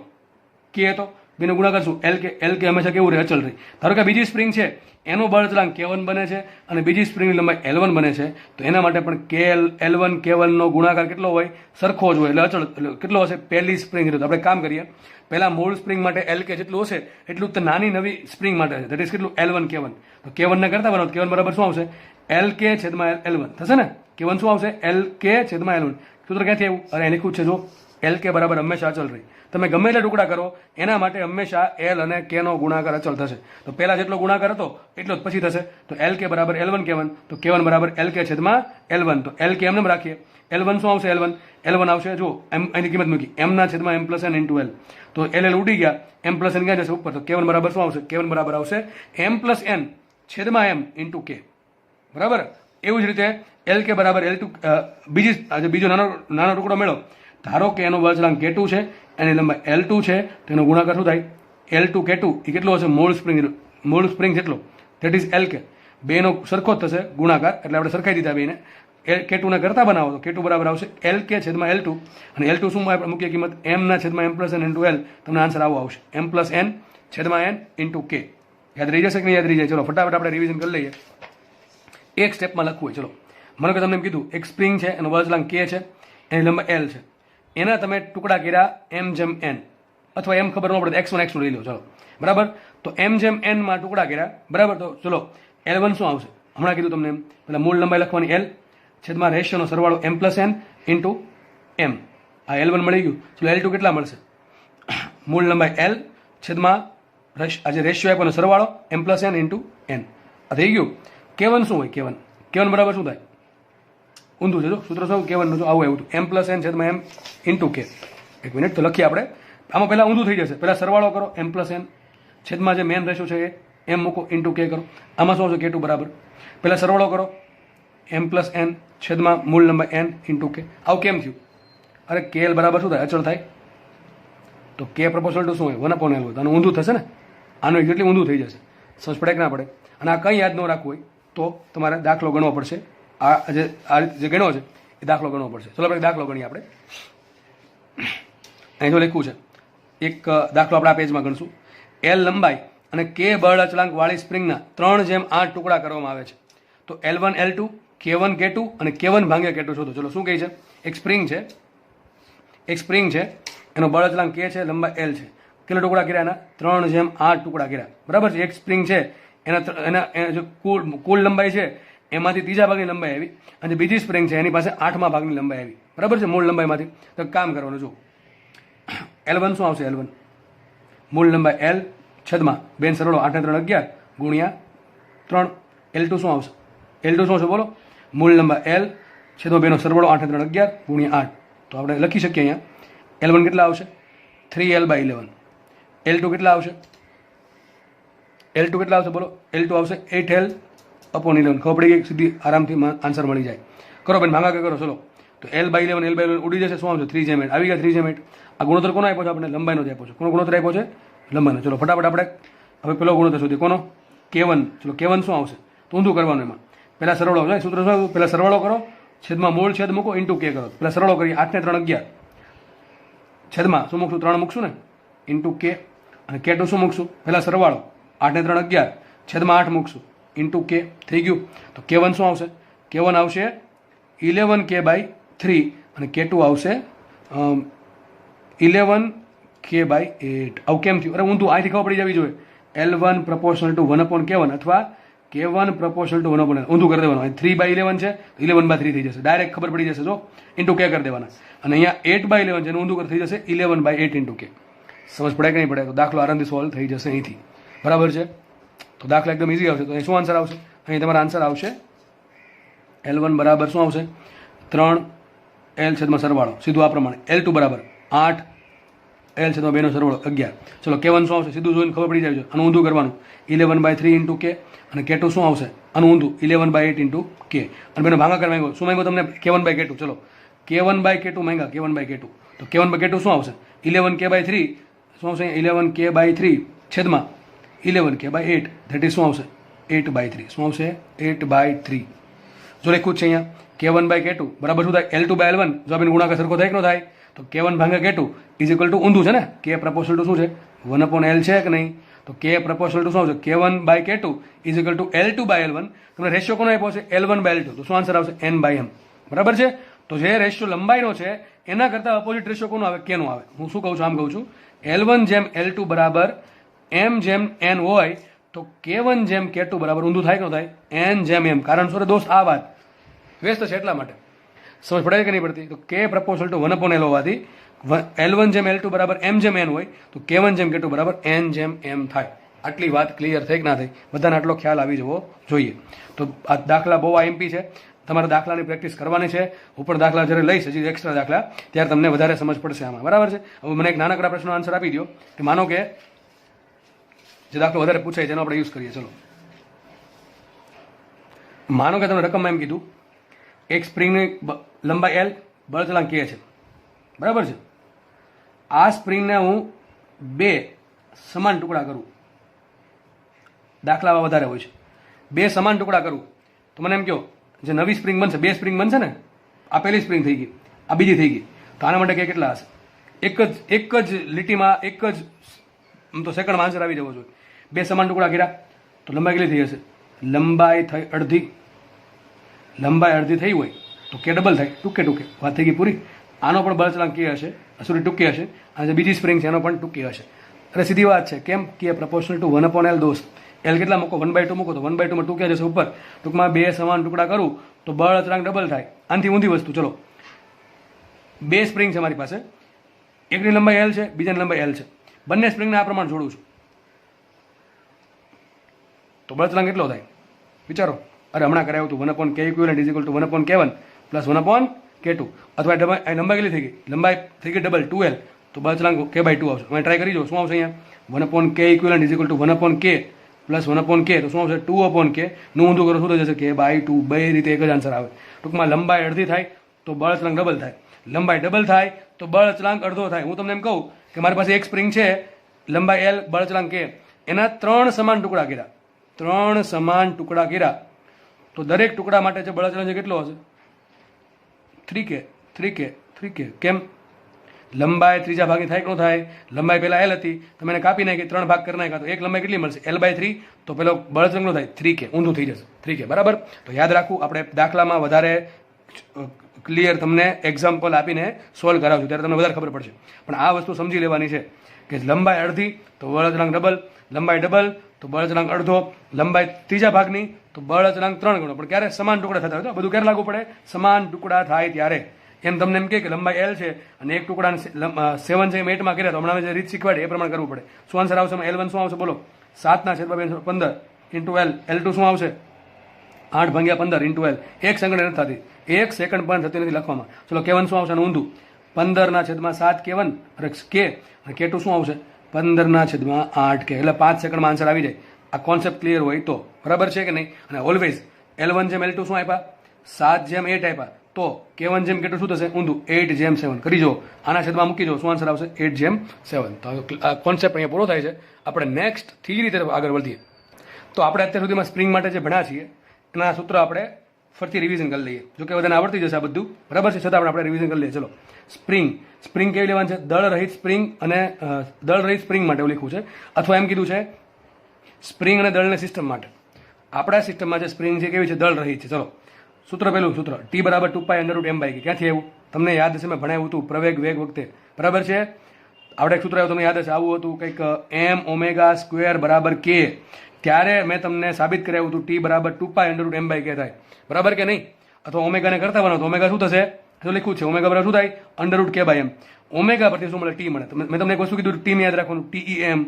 કે હતો, બેનો ગુણાકાર શું? L કે હંમેશા કેવું રહે? અચલ રહે. ધારો કે બીજી સ્પ્રિંગ છે એનો બળતણાંક K1 બને છે અને બીજી સ્પ્રિંગની લંબાઈ L1 બને છે, તો એના માટે પણ L1 K1 નો ગુણાકાર કેટલો હોય? સરખો જ હોય, એટલે અચળ કેટલો હશે? પહેલી સ્પ્રિંગ. તો આપણે કામ કરીએ, પહેલા મૂળ સ્પ્રિંગ માટે L કે જેટલું હશે એટલું તો નાની નવી સ્પ્રિંગ માટે છે, દેટ ઇઝ કેટલું? L1 K1. તો K1 ને કરતા બનાવો, K1 બરાબર શું આવશે? LK છેદમાં L1 થશે ને. K1 શું આવશે? LK છેદમાં L1. સૂત્ર ક્યાંથી આવ્યું? અરે લખ્યું છે જો, LK બરાબર હંમેશા અચલ રહી. તમે ગમે એટલા ટુકડા કરો એના માટે હંમેશા L અને K નો ગુણાકાર અચલ થશે. તો પહેલા જેટલો ગુણાકાર હતો એટલો જ પછી થશે. તો LK બરાબર L1 K1, તો K1 બરાબર LK છેદમાં L1. તો LK એમને રાખીએ, L1 શું આવશે? L1 આવશે જો એની કિંમત મૂકી m ના છેદમાં m plus n into l. તો LL ઉડી ગયા, m પ્લસ n ક્યાં જશે? ઉપર. તો K1 બરાબર શું આવશે? K1 બરાબર આવશે m પ્લસ n છેદમાં m ઇન્ટુ k. બરાબર. એવું જ રીતે LK બરાબર L2, બીજો નાનો ટુકડો મેળવો. ધારો કે એનો બળતણાંક K2 છે, એની લંબાઈ L2 છે, તેનો ગુણાકાર શું થાય? L2 K2 એ કેટલો હશે? મૂળ સ્પ્રિંગ જેટલો, ધેટ ઇઝ LK. બેનો સરખો જ થશે ગુણાકાર, એટલે આપણે સરખાઈ દીધા બેને. K2 ને કરતા બનાવો તો K2 બરાબર આવશે LK છેદમાં L2, અને L2 શું આપણે મૂકીએ કિંમત? m ના છેદમાં m plus n into l. તમને આન્સર આવો આવશે, m પ્લસ n છેદમાં n ઇન્ટુ k. યાદ રહી જશે કે નહીં યાદ રહી જાય? ચલો ફટાફટ આપણે રિવિઝન કરી લઈએ. એક સ્ટેપમાં લખવું હોય. ચલો, મને કે તમને એમ કીધું એક સ્પ્રિંગ છે, એનો બળતણાંક K છે, એની લંબાઈ L છે, એના તમે ટુકડા કર્યા m જેમ n, અથવા એમ ખબર ન પડે x1 x2 લઈ લો. ચલો બરાબર. તો m જેમ n માં ટુકડા કર્યા, બરાબર. તો ચલો L1 શું આવશે? હમણાં કીધું તમને એમ, પેલા મૂળ લંબાઈ લખવાની L છેદમાં રેશિયોનો સરવાળો m plus n into m. આ L1 મળી ગયું. ચલો L2 કેટલા મળશે? મૂળ લંબાઈ L છેદમાં આ જે રેશિયો આપ્યો સરવાળો m plus n into n. આ થઈ ગયું. K1 શું હોય? K1 બરાબર શું થાય? ઊંધું છે જો સૂત્ર શું? K1 નું આવું આવ્યું હતું, m પ્લસ n છેદમાં m ઇન્ટુ k. એક મિનિટ તો લખીએ આપણે. આમાં પહેલા ઊંધું થઈ જશે. પહેલા સરવાળો કરો, m પ્લસ n છેદમાં જે મેન રેશિયો છે એ m મૂકો ઇન્ટુ k કરો. આમાં શું આવશે? K2 બરાબર. પહેલા સરવાળો કરો, m પ્લસ n છેદમાં મૂળ લંબાઈ n ઇન્ટુ k. આવું કેમ થયું? અરે KL બરાબર શું થાય? અચળ થાય. તો k પ્રપોર્શનલ ટુ શું હોય? 1/L હોય. તો આનું ઊંધું થશે ને, આનું એટલી ઊંધું થઈ જશે. સમજ પડે કે ના પડે? અને આ કંઈ યાદ ન રાખવું હોય તો તમારે દાખલો ગણવો પડશે. આ જે ગણ્યો છે એ દાખલો ગણવો પડશે. ચલો આપણે દાખલો ગણીએ. આપણે અહીં જો લખ્યું છે, એક દાખલો આપણે આ પેજમાં ગણશું. L લંબાઈ અને K બળ અચળાંક વાળી સ્પ્રિંગના 3/8 ટુકડા કરવામાં આવે છે. તો L1 L2, K1 K2 અને K1 ભાગ્યા K2 શોધો. ચલો શું કહે છે? એક સ્પ્રિંગ છે, એનો બળ અચળાંક K છે, લંબાઈ L છે. કેટલા ટુકડા કર્યા? એના 3/8 ટુકડા કર્યા. બરાબર છે. એક સ્પ્રિંગ છે, એના જો કુલ લંબાઈ છે એમાંથી ત્રીજા ભાગની લંબાઈ આવી, અને બીજી સ્પ્રિંગ છે એની પાસે 8મા ભાગની લંબાઈ આવી. બરાબર છે, મૂળ લંબાઈમાંથી. તો કામ કરવાનું જો, L1 શું આવશે? L1 મૂળ લંબાઈ L છેદમાં બેન સરવાળો 8 ને 3 11 ગુણ્યા 3. L2 શું આવશે? L2 શું છે બોલો? મૂળ લંબાઈ L છેદમાં બેનો સરવાળો 8 ને 3 11 ગુણ્યા 8. તો આપણે લખી શકીએ અહીંયા L1 કેટલા આવશે? 3L/11. L2 કેટલા આવશે? L2 કેટલા આવશે બોલો? L2 આવશે 8L/11. ખબર પડી ગઈ? સીધી આરામથી આન્સર મળી જાય. કરો બેન, ભાગાકાર કરો. ચલો, તો L/11 ઉડી જશે. શું આવશે? 3/8 આવી ગયા. 3/8. આ ગુણોત્તર કોનો આપ્યો છે? આપણે લંબાઈનો જ આપ્યો છે. કોનો ગુણોત્તર આપ્યો છે? લંબાઈનો. ચલો ફટાફટ આપણે હવે પેલો ગુણોત્તર શોધીએ. કોનો? K1. ચલો K1 શું આવશે? તો ઊંધું કરવાનું. એમાં પહેલા સરવાળો છે, સૂત્ર શું? પહેલા સરવાળો કરો, છેદમાં મૂળ છેદ મૂકો ઇન્ટુ K કરો. પહેલા સરવાળો કરીએ. 8 ને 3 11 છેદમાં શું મૂકશું? 3 મૂકશું ને, ઇન્ટુ K. અને K2 શું મૂકશું? પહેલા સરવાળો 8 ને 3 11 છેદમાં 8 મૂકશું ઇન્ટુ K. થઈ ગયું. તો K1 શું આવશે? K1 આવશે 11K/3 અને K2 આવશે 11K/8. આવું કેમ થયું? અરે ઊંધું. અહીંથી ખબર પડી જવી જોઈએ. L1 proportional to 1/K1 અથવા K1 proportional to 1 upon L. ઊંધું કરી દેવાનું. 3/11 છે 11/3 થઈ જશે. ડાયરેક્ટ ખબર પડી જશે. જો ઇન્ટુ K કરી દેવાના. અને અહીંયા 8/11 છે ઊંધું થઈ જશે 11/8 ઇન્ટુ K. સમજ પડે કે નહીં પડે? તો દાખલો આરામથી સોલ્વ થઈ જશે અહીંથી. બરાબર છે? તો દાખલા એકદમ ઇઝી આવશે. તો અહીં શું આન્સર આવશે? અહીં તમારો આન્સર આવશે L1 બરાબર શું આવશે? 3 L છેદમાં સરવાળો. સીધું આ પ્રમાણે. L2 બરાબર 8 L છેદમાં 2 નો સરવાળો 11. ચલો K1 શું આવશે? સીધું જોઈને ખબર પડી જાય છે. આનું ઊંધું કરવાનું 11/3 ઇન્ટુ K. અને K2 શું આવશે? આનું ઊંધું 11/8 ઇન્ટુ K. અને બેનો ભાગાકાર માંગ્યો. શું માંગ્યો તમને? K1/K2. ચલો K1/K2 માંગ્યા. K1/K2. તો K1/K2 શું આવશે? 11K/3 શું આવશે? 11K/3 છેદમાં 11K/8 ધેટ ઇઝ શું આવશે? 8/3. શું આવશે? 8/3. જો લખ્યું છે અહીંયા K1/K2 બરાબર શું થાય? L2/L1. જો આપણે ગુણાકાર સરખો થાય કે ન થાય? તો K1 ભાગ્યા K2 ઇઝ ઇક્વલ ટુ ઊંધું છે ને? K પ્રપોર્શનલ ટુ શું છે? 1 upon L છે કે નહીં? તો K પ્રપોર્શનલ ટુ શું આવશે? K1/K2 is equal to L2/L1. તમને રેશિયો કોનો આપ્યો છે? L1/L2. તો શું આન્સર આવશે? N/M. બરાબર છે? તો જે રેશિયો લંબાઈનો છે એના કરતાં અપોઝિટ રેશિયો કોનો આવે? K નો આવે. હું શું કહું છું? આમ કહું છું L1 જેમ L2 બરાબર M જેમ N હોય તો K1 જેમ K2 બરાબર ઊંધું થાય કે ન થાય? N જેમ M. કારણ શું દોસ્ત? આ વાત વ્યસ્ત છે એટલા માટે. સમજ પડે કે નહીં પડતી? તો K proportional two 1 upon L હોવાથી L1 જેમ L2 બરાબર M જેમ N હોય તો K1 જેમ K2 બરાબર N જેમ M થાય. આટલી વાત ક્લિયર થઈ કે ના થઈ? બધાને આટલો ખ્યાલ આવી જવો જોઈએ. તો આ દાખલા બહુ આઈએમપી છે. તમારે દાખલાની પ્રેક્ટિસ કરવાની છે. ઉપર દાખલા જ્યારે લઈશ હજી એક્સ્ટ્રા દાખલા ત્યારે તમને વધારે સમજ પડશે આમાં. બરાબર છે? હવે મને એક નાનકડા પ્રશ્નનો આન્સર આપી દો કે માનો કે જે દાખલો વધારે પૂછાય જેનો આપણે યુઝ કરીએ. ચલો માનો કે તમને રકમમાં એમ કીધું એક સ્પ્રિંગની લંબાઈ L બળતણાંક K છે. બરાબર છે? આ સ્પ્રિંગને હું 2 સમાન ટુકડા કરું. દાખલામાં વધારે હોય છે. 2 સમાન ટુકડા કરું તો મને એમ કહો જે નવી સ્પ્રિંગ બનશે 2 સ્પ્રિંગ બનશે ને? આ પહેલી સ્પ્રિંગ થઈ ગઈ, આ બીજી થઈ ગઈ. તો આના માટે કેટલા હશે? એક જ લીટીમાં એક જ આમ તો સેકન્ડમાં આન્સર આવી જવો જોઈએ. 2 સમાન ટુકડા કર્યા તો લંબાઈ કેટલી થઈ હશે? લંબાઈ થઈ અડધી. લંબાઈ અડધી થઈ હોય તો K ડબલ થાય. ટૂંકે વાત થઈ ગઈ પૂરી. આનો પણ બળતણાંક K હશે, સોરી ટૂંકી હશે. અને જે બીજી સ્પ્રિંગ છે એનો પણ ટૂંકી હશે. અરે સીધી વાત છે. કેમ? K proportional two 1 upon L દોસ્ત. L કેટલા મૂકો? 1/2 મૂકો તો 1/2 માં 2 ક્યાં જશે? ઉપર. ટૂંકમાં 2 સમાન ટુકડા કરું તો બળતણાંક ડબલ થાય. આનાથી ઊંધી વસ્તુ. ચલો 2 સ્પ્રિંગ છે મારી પાસે. એકની લંબાઈ L છે, બીજાની લંબાઈ L છે. બંને સ્પ્રિંગને આ પ્રમાણે જોડું છું તો બળતણાંક કેટલો થાય? વિચારો. અરે હમણાં કરાયું હતું 1 upon K equivalent is equal to 1 upon K1 plus 1 upon K2. અથવા લંબાઈ કેટલી થઈ ગઈ? લંબાઈ થઈ ગઈ ડબલ 2L. તો બળતણાંક K/2 આવશે. હવે ટ્રાય કરી જો શું આવશે અહીંયા? 1 upon K equivalent is equal to 1 upon K plus 1 upon K. તો શું આવશે? 2 upon K. નું ઊંધું કરો શું થઈ જશે? K/2. બે રીતે એક જ આન્સર આવે. ટૂંકમાં લંબાઈ અડધી થાય તો બળતણાંક ડબલ થાય. લંબાઈ ડબલ થાય તો બળતણાંક અડધો થાય. હું તમને એમ કહું કે મારી પાસે એક સ્પ્રિંગ છે લંબાઈ L બળતણાંક K. એના 3 સમાન ટુકડા કર્યા. 3 સમાન ટુકડા કર્યા તો દરેક ટુકડા માટે જે બળતણાંક કેટલો હશે? 3K. કેમ? લંબાઈ ત્રીજા ભાગની થાય કે ન થાય? લંબાઈ પહેલા L હતી, તમે એને કાપી નાખી 3 ભાગ કરી નાખ્યા તો એક લંબાઈ કેટલી મળશે? L/3. તો પેલો બળતણાંક નો થાય 3K. ઊંધું થઈ જશે 3K. બરાબર? તો યાદ રાખવું આપણે દાખલામાં વધારે ક્લિયર તમને એક્ઝામ્પલ આપીને સોલ્વ કરાવશું ત્યારે તમને વધારે ખબર પડશે. પણ આ વસ્તુ સમજી લેવાની છે કે લંબાઈ અડધી તો બળતણાંક ડબલ, લંબાઈ ડબલ તો બળતણાંક અડધો, લંબાઈ ત્રીજા ભાગની તો બળતણાંક 3 ગણો. પણ ક્યારે સમાન ટુકડા થતા હોય તો બધું ક્યારે લાગુ પડે? સમાન ટુકડા થાય ત્યારે. એમ તમને એમ કે લંબાઈ L છે અને એક ટુકડા 7 જેમ 8 માં કર્યા તો હમણાં જે રીત શીખવાડે એ પ્રમાણે કરવું પડે. શું આન્સર આવશે? L1 શું આવશે બોલો? 7/15 ઇન્ટુ L. L2 શું આવશે? 8/15 ઇન્ટુ L. એક સેકન્ડ નથી થતી, એક સેકન્ડ પણ થતી નથી લખવામાં. ચલો K1 શું આવશે? ઊંધું 15/7 K1 K. અને K2 શું આવશે? 15/8 K. એટલે 5 સેકન્ડમાં આન્સર આવી જાય. આ કોન્સેપ્ટ ક્લિયર હોય તો. બરાબર છે કે નહીં? અને ઓલવેઝ L1 જેમ L2 શું આપ્યા? 7/8 આપ્યા તો K1 જેમ K2 શું થશે? ઊંધું 8/7. કરી જો આના છેદમાં મૂકી જો શું આન્સર આવશે? 8/7. તો આ કોન્સેપ્ટ અહીંયા પૂરો થાય છે. આપણે નેક્સ્ટ થિયરી તરફ આગળ વધીએ. તો આપણે અત્યાર સુધીમાં સ્પ્રિંગ માટે જે ભણ્યા છીએ એના સૂત્ર આપણે ફરીથી રિવિઝન કરી લઈએ. જો કે બધાને આવડતી જશે આ બધું. બરાબર છે? છતાં આપણે રિવિઝન કરી લઈએ. ચલો સ્પ્રિંગ કેવી લેવાની છે? દળ રહિત સ્પ્રિંગ અને દળ રહિત સ્પ્રિંગ માટે એવું લખ્યું છે. અથવા એમ કીધું છે સ્પ્રિંગ અને દળની સિસ્ટમ માટે. આપણા સિસ્ટમમાં જે સ્પ્રિંગ છે કેવી છે? દળ રહિત છે. ચલો સૂત્ર પહેલું સૂત્ર T = 2π√m/k. ક્યાંથી આવ્યું? તમને યાદ હશે મેં ભણાવ્યું હતું પ્રવેગ વેગ વખતે. બરાબર છે? આપણે એક સૂત્ર આવ્યું તમને યાદ હશે આવું હતું કંઈક m ω² = K. ત્યારે મેં તમને સાબિત કરાવ્યું હતું ટી બરાબર 2π√m/k થાય, બરાબર કે નહીં? અથવા ઓમેગાને કરતા બનો તો ઓમેગા શું થશે? તો લખ્યું છે ઓમેગા બરાબર શું થાય? √k/m. ઓમેગા પરથી શું મળે? ટી મળે. મેં તમને એક વસ્તુ કીધું, ટીને યાદ રાખવાનું, TEM,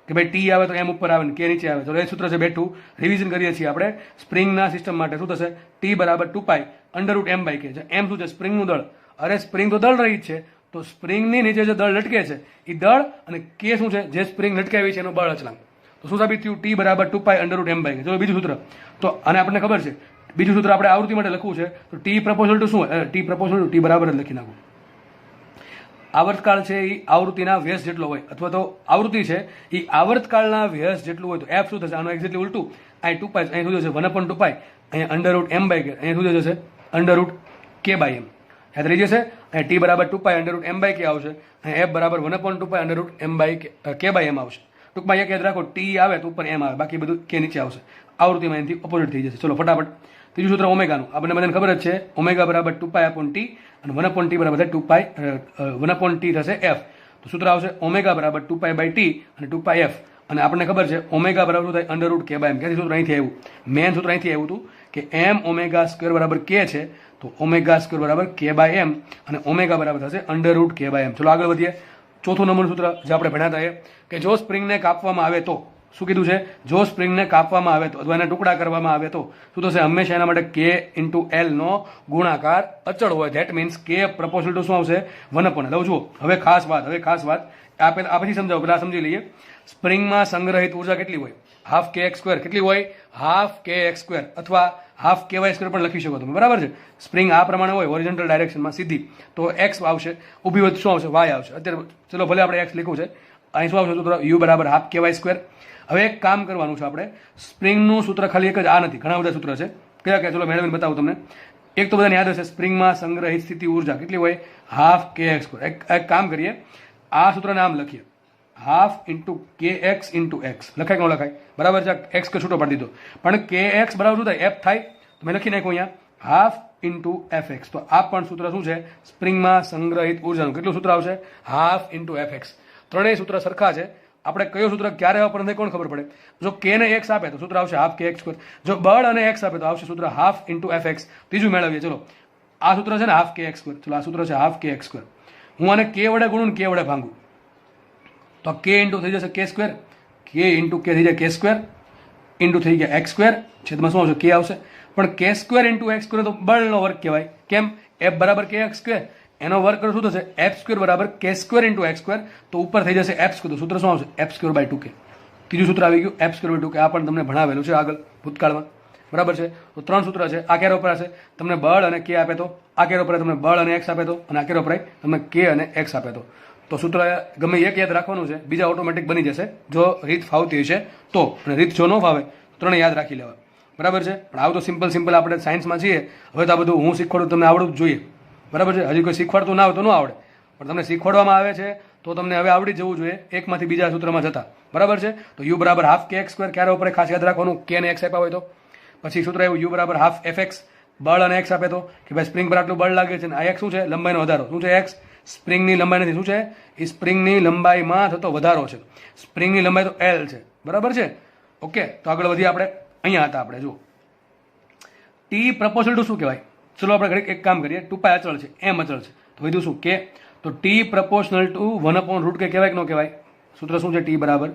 કે ભાઈ ટી આવે તો એમ ઉપર આવે ને કે નીચે આવે. તો એ સૂત્ર છે બેઠું રિવિઝન કરીએ છીએ આપણે સ્પ્રિંગના સિસ્ટમ માટે. શું થશે? ટી બરાબર 2π√m/k. એમ શું છે? સ્પ્રિંગનું દળ. અરે સ્પ્રિંગ તો દળ રહી જ છે, તો સ્પ્રિંગની નીચે જે દળ લટકે છે એ દળ, અને કે શું છે? જે સ્પ્રિંગ લટકાવી છે એનો બળ અચળાંક. તો શું સાબિત થયું? ટી બરાબર 2π√m/k. ચલો બીજું સૂત્ર. તો અને આપણને ખબર છે બીજું સૂત્ર આપણે આવૃત્તિ માટે લખવું છે, તો ટી પ્રપોઝલ ટુ શું? ટી પ્રપોઝલ ટુ ટી બરાબર જ લખી નાખું. આવર્તકાળ છે એ આવૃત્તિના વ્યસ્ત જેટલો હોય, અથવા તો આવૃત્તિ છે એ આવર્તકાળના વ્યસ્ત જેટલું હોય, તો એફ શું થશે? આનું એક્ઝેક્ટલી ઉલટું. અહીં 2π, અહીં શું જશે? 1/2π, અહીંયા √m/k, અહીંયા શું જશે? √k/m. યાદ રહી જશે. અહીંયા ટી બરાબર 2π√m/k આવશે, અહીંયા એફ બરાબર 1/2π√m/k/m આવશે. ટૂંકમાં એક યાદ રાખો, ટી આવે તો ઉપર એમ આવે, બાકી બધું કે નીચે આવશે. આવૃત્તિમાં એનાથી ઓપોઝિટ થઈ જશે. ચલો ફટાફટ ત્રીજું સૂત્ર ઓમેગાનું. આપણને બધાને ખબર જ છે ઓમેગા બરાબર 2π/t અને 1/t બરાબર 2π 1/t થશે f. તો સૂત્ર આવશે ઓમેગા બરાબર 2π/t અને 2πf. અને આપણને ખબર છે ઓમેગા બરાબર શું થાય? √k/m. ક્યાંથી સૂત્ર? અહીંથી આવ્યું. મેન સૂત્ર અહીંથી આવ્યું હતું કે m⍵² બરાબર k છે, તો ω² બરાબર k/m અને ઓમેગા બરાબર થશે √k/m. ચલો આગળ વધીએ. ચોથું નંબરનું સૂત્ર જે આપણે ભણ્યા હતા એ કે જો સ્પ્રિંગને કાપવામાં આવે તો શું કીધું છે? જો સ્પ્રિંગને કાપવામાં આવે તો અથવા એના ટુકડા કરવામાં આવે તો શું થશે? હંમેશા એના માટે k/l નો ગુણાકાર અચળ હોય. That means k proposal to શું આવશે? 1/. લઉં જુઓ, હવે ખાસ વાત આ પછી સમજાવો, પેલા સમજી લઈએ. સ્પ્રિંગમાં સંગ્રહિત ઉર્જા કેટલી હોય? Half kx². કેટલી હોય? હાફ kx² અથવા હાફ ky² પણ લખી શકો તમે, બરાબર છે? સ્પ્રિંગ આ પ્રમાણે હોય હોરિઝોન્ટલ ડાયરેક્શનમાં સીધી, તો x આવશે, ઊભી હોય શું આવશે? y આવશે. અત્યારે ચલો ભલે આપણે x લખ્યું છે, અહીં શું આવશે સૂત્ર? u બરાબર હાફ ky². હવે એક કામ કરવાનું છે આપણે, સ્પ્રિંગનું સૂત્ર ખાલી એક જ આ નથી, ઘણા બધા સૂત્ર છે. કયા કયા? ચલો મેળવીને બતાવું તમને. એક તો બધાને યાદ હશે, સ્પ્રિંગમાં સંગ્રહિત સ્થિતિ ઉર્જા કેટલી હોય? Half kx². એક કામ કરીએ, આ સૂત્ર નામ લખીએ, half into kx into x. લખાય કે ન લખાય? બરાબર છે. x કે છૂટો પાડી દીધો, પણ kx બરાબર શું થાય? f થાય. તો મેં લખી નાખ્યું અહીંયા હાફ ઇન્ટુ fx. તો આ પણ સૂત્ર શું છે? સ્પ્રિંગમાં સંગ્રહિત ઉર્જાનું કેટલું સૂત્ર આવશે? Half into fx. ત્રણેય સૂત્ર સરખા છે. આપણે કયો સૂત્ર ક્યારે વાપરવું કોણ ખબર પડે? જો k ને x આપે તો સૂત્ર આવશે હાફ kx². જો બળ અને x આપે તો આવશે સૂત્ર હાફ ઇન્ટુ fx. ત્રીજું મેળવીએ. ચલો આ સૂત્ર છે ને હાફ kx². ચલો આ સૂત્ર છે હાફ kx². હું આને k વડે ગુણું ને k વડે ભાંગું તો k ઇન્ટુ થઈ જશે k², k ઇન્ટુ k થઈ જાય k² ઇન્ટુ થઈ ગયા x², છેદમાં શું આવશે? k આવશે. પણ k² ઇન્ટુ x² તો બળનો વર્ગ કહેવાય. કેમ? f બરાબર kx², એનો વર્ગ કરો શું થશે? f² બરાબર k² ઇન્ટુ x², તો ઉપર થઈ જશે f². તો સૂત્ર શું આવશે? f²/2k. ત્રીજું સૂત્ર આવી ગયું f²/2k. આ પણ તમને ભણાવેલું છે આગળ ભૂતકાળમાં, બરાબર છે? તો ત્રણ સૂત્ર છે. આ ક્યારે વપરાશે? તમને બળ અને k આપે તો. આ ક્યારે વપરાય? તમને બળ અને x આપે તો. અને આ ક્યારે વપરાય? તમને k અને x આપે તો. તો સૂત્ર ગમે એક યાદ રાખવાનું છે, બીજા ઓટોમેટિક બની જશે જો રીત ફાવતી હશે તો. અને રીત જો ન ફાવે ત્રણે યાદ રાખી લેવા, બરાબર છે? પણ આવું તો સિમ્પલ આપણે સાયન્સમાં છીએ. હવે તો આ બધું હું શીખવાડું તમને આવડવું જ જોઈએ, બરાબર છે? હજી કોઈ શીખવાડતું ના આવે તો ન આવડે, પણ તમને શીખવાડવામાં આવે છે તો તમને હવે આવડી જવું જોઈએ એકમાંથી બીજા સૂત્રમાં જતા, બરાબર છે? તો u બરાબર હાફ kx² ક્યારે વપરાય? ખાસ યાદ રાખવાનું, k ને x આપ્યા હોય તો. પછી સૂત્ર આવ્યું u બરાબર હાફ fx. બળ અને x આપે તો કે ભાઈ સ્પ્રિંગ પર આટલું બળ લાગે છે, આ x શું છે? લંબાઈનો વધારો. શું છે? x સ્પ્રિંગની લંબાઈ નથી. શું છે? એ સ્પ્રિંગની લંબાઈમાં થતો વધારો છે. સ્પ્રિંગની લંબાઈ તો l છે, બરાબર છે? ઓકે, તો આગળ વધીએ આપણે. અહીંયા હતા આપણે, જુઓ ટી પ્રપોઝલ ટુ શું કહેવાય? ચલો આપણે ઘડીક એક કામ કરીએ. 2π અચળ છે, m અચળ છે, તો વધ્યું શું? k. તો ટી પ્રપોઝનલ ટુ 1/√k કહેવાય કે ન કહેવાય? સૂત્ર શું છે? ટી બરાબર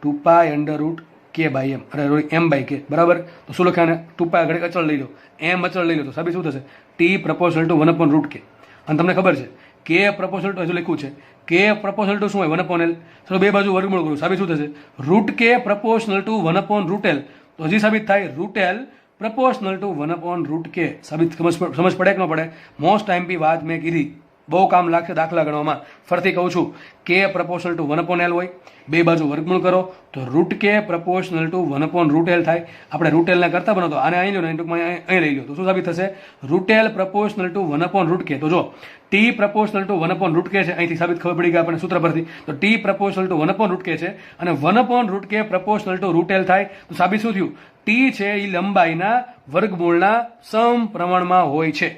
2π√k/m, અરે m/k, બરાબર? તો શું લખ્યા? 2π ઘડીક અચળ લઈ લો, m અચળ લઈ લો, તો સાબિત શું થશે? T proposal to 1/√k. અને તમને ખબર છે કે પ્રપોઝલ ટુ હજુ લખ્યું છે, કે પ્રપોઝલ ટુ શું હોય? 1/l. ચલો બે બાજુ વર્ગમૂળ કરું, સાબિત શું થશે? √k પ્રપોઝનલ two 1/√l. તો હજી સાબિત થાય √l પ્રપોઝનલ ટુ 1/√k. સાબિત સમજ પડે કે ન પડે? મોસ્ટ આઈએમપી વાત મેં કીધી, બહુ કામ લાગશે દાખલા ગણવામાં. ફરીથી કહું છું, k પ્રપોઝનલ ટુ 1/l હોય, બે બાજુ વર્ગમૂળ કરો તો √k પ્રપોઝનલ ટુ 1/√l થાય. આપણે √l ને કરતા બનો તો આને અહીં લો ને ટૂંકમાં અહીં લઈ લો, તો શું સાબિત થશે? √l પ્રપોઝનલ two 1/√k. તો જો t પ્રપોઝનલ ટુ 1/√k છે, અહીંથી સાબિત ખબર પડી ગઈ આપણને સૂત્ર પરથી. તો t પ્રપોઝનલ ટુ 1/√k છે અને 1/√k પ્રપોઝનલ ટુ √l થાય. તો સાબિત શું થયું? t છે એ લંબાઈના વર્ગમૂળના સમપ્રમાણમાં હોય છે.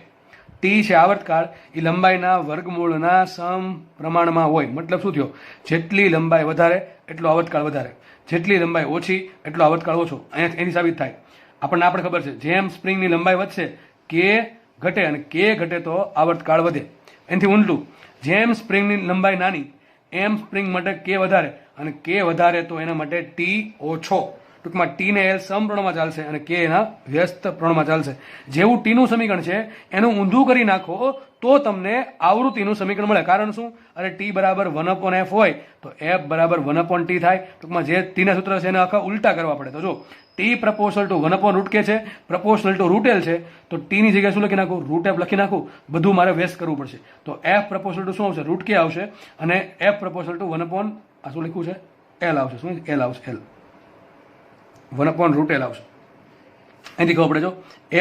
ટી છે આવર્તકાળ, એ લંબાઈના વર્ગમૂળના સમપ્રમાણમાં હોય. મતલબ શું થયો? જેટલી લંબાઈ વધારે એટલો આવર્તકાળ વધારે, જેટલી લંબાઈ ઓછી એટલો આવર્તકાળ ઓછો. અહીંયા એની સાબિત થાય. આપણે ખબર છે જેમ સ્પ્રિંગની લંબાઈ વધશે કે ઘટે અને કે ઘટે તો આવર્તકાળ વધે. એનાથી ઊંધું, જેમ સ્પ્રિંગની લંબાઈ નાની એમ સ્પ્રિંગ માટે કે વધારે અને કે વધારે તો એના માટે ટી ઓછો. ટૂંકમાં ટી ને એલ સમપ્રમાણમાં ચાલશે અને કે એના વ્યસ્ત પ્રમાણમાં ચાલશે. જેવું ટીનું સમીકરણ છે એનું ઊંધું કરી નાખો તો તમને આવૃત્તિનું સમીકરણ મળે. કારણ શું? અરે ટી બરાબર 1/f હોય તો f બરાબર 1/t થાય. ટૂંકમાં જે ટીના સૂત્ર છે એને આખા ઉલટા કરવા પડે. તો જો ટી પ્રપોર્શનલ ટુ 1/√k છે, પ્રપોર્શનલ ટુ √l છે, તો ટીની જગ્યાએ શું લખી નાખું? √f લખી નાખું. બધું મારે વ્યસ્ત કરવું પડશે. તો f પ્રપોર્શનલ ટુ શું આવશે? √k આવશે અને f પ્રપોર્શનલ ટુ 1/ આ શું લખ્યું છે? l આવશે. શું l આવશે? l 1/√l આવશે. એનાથી ખબર પડે જો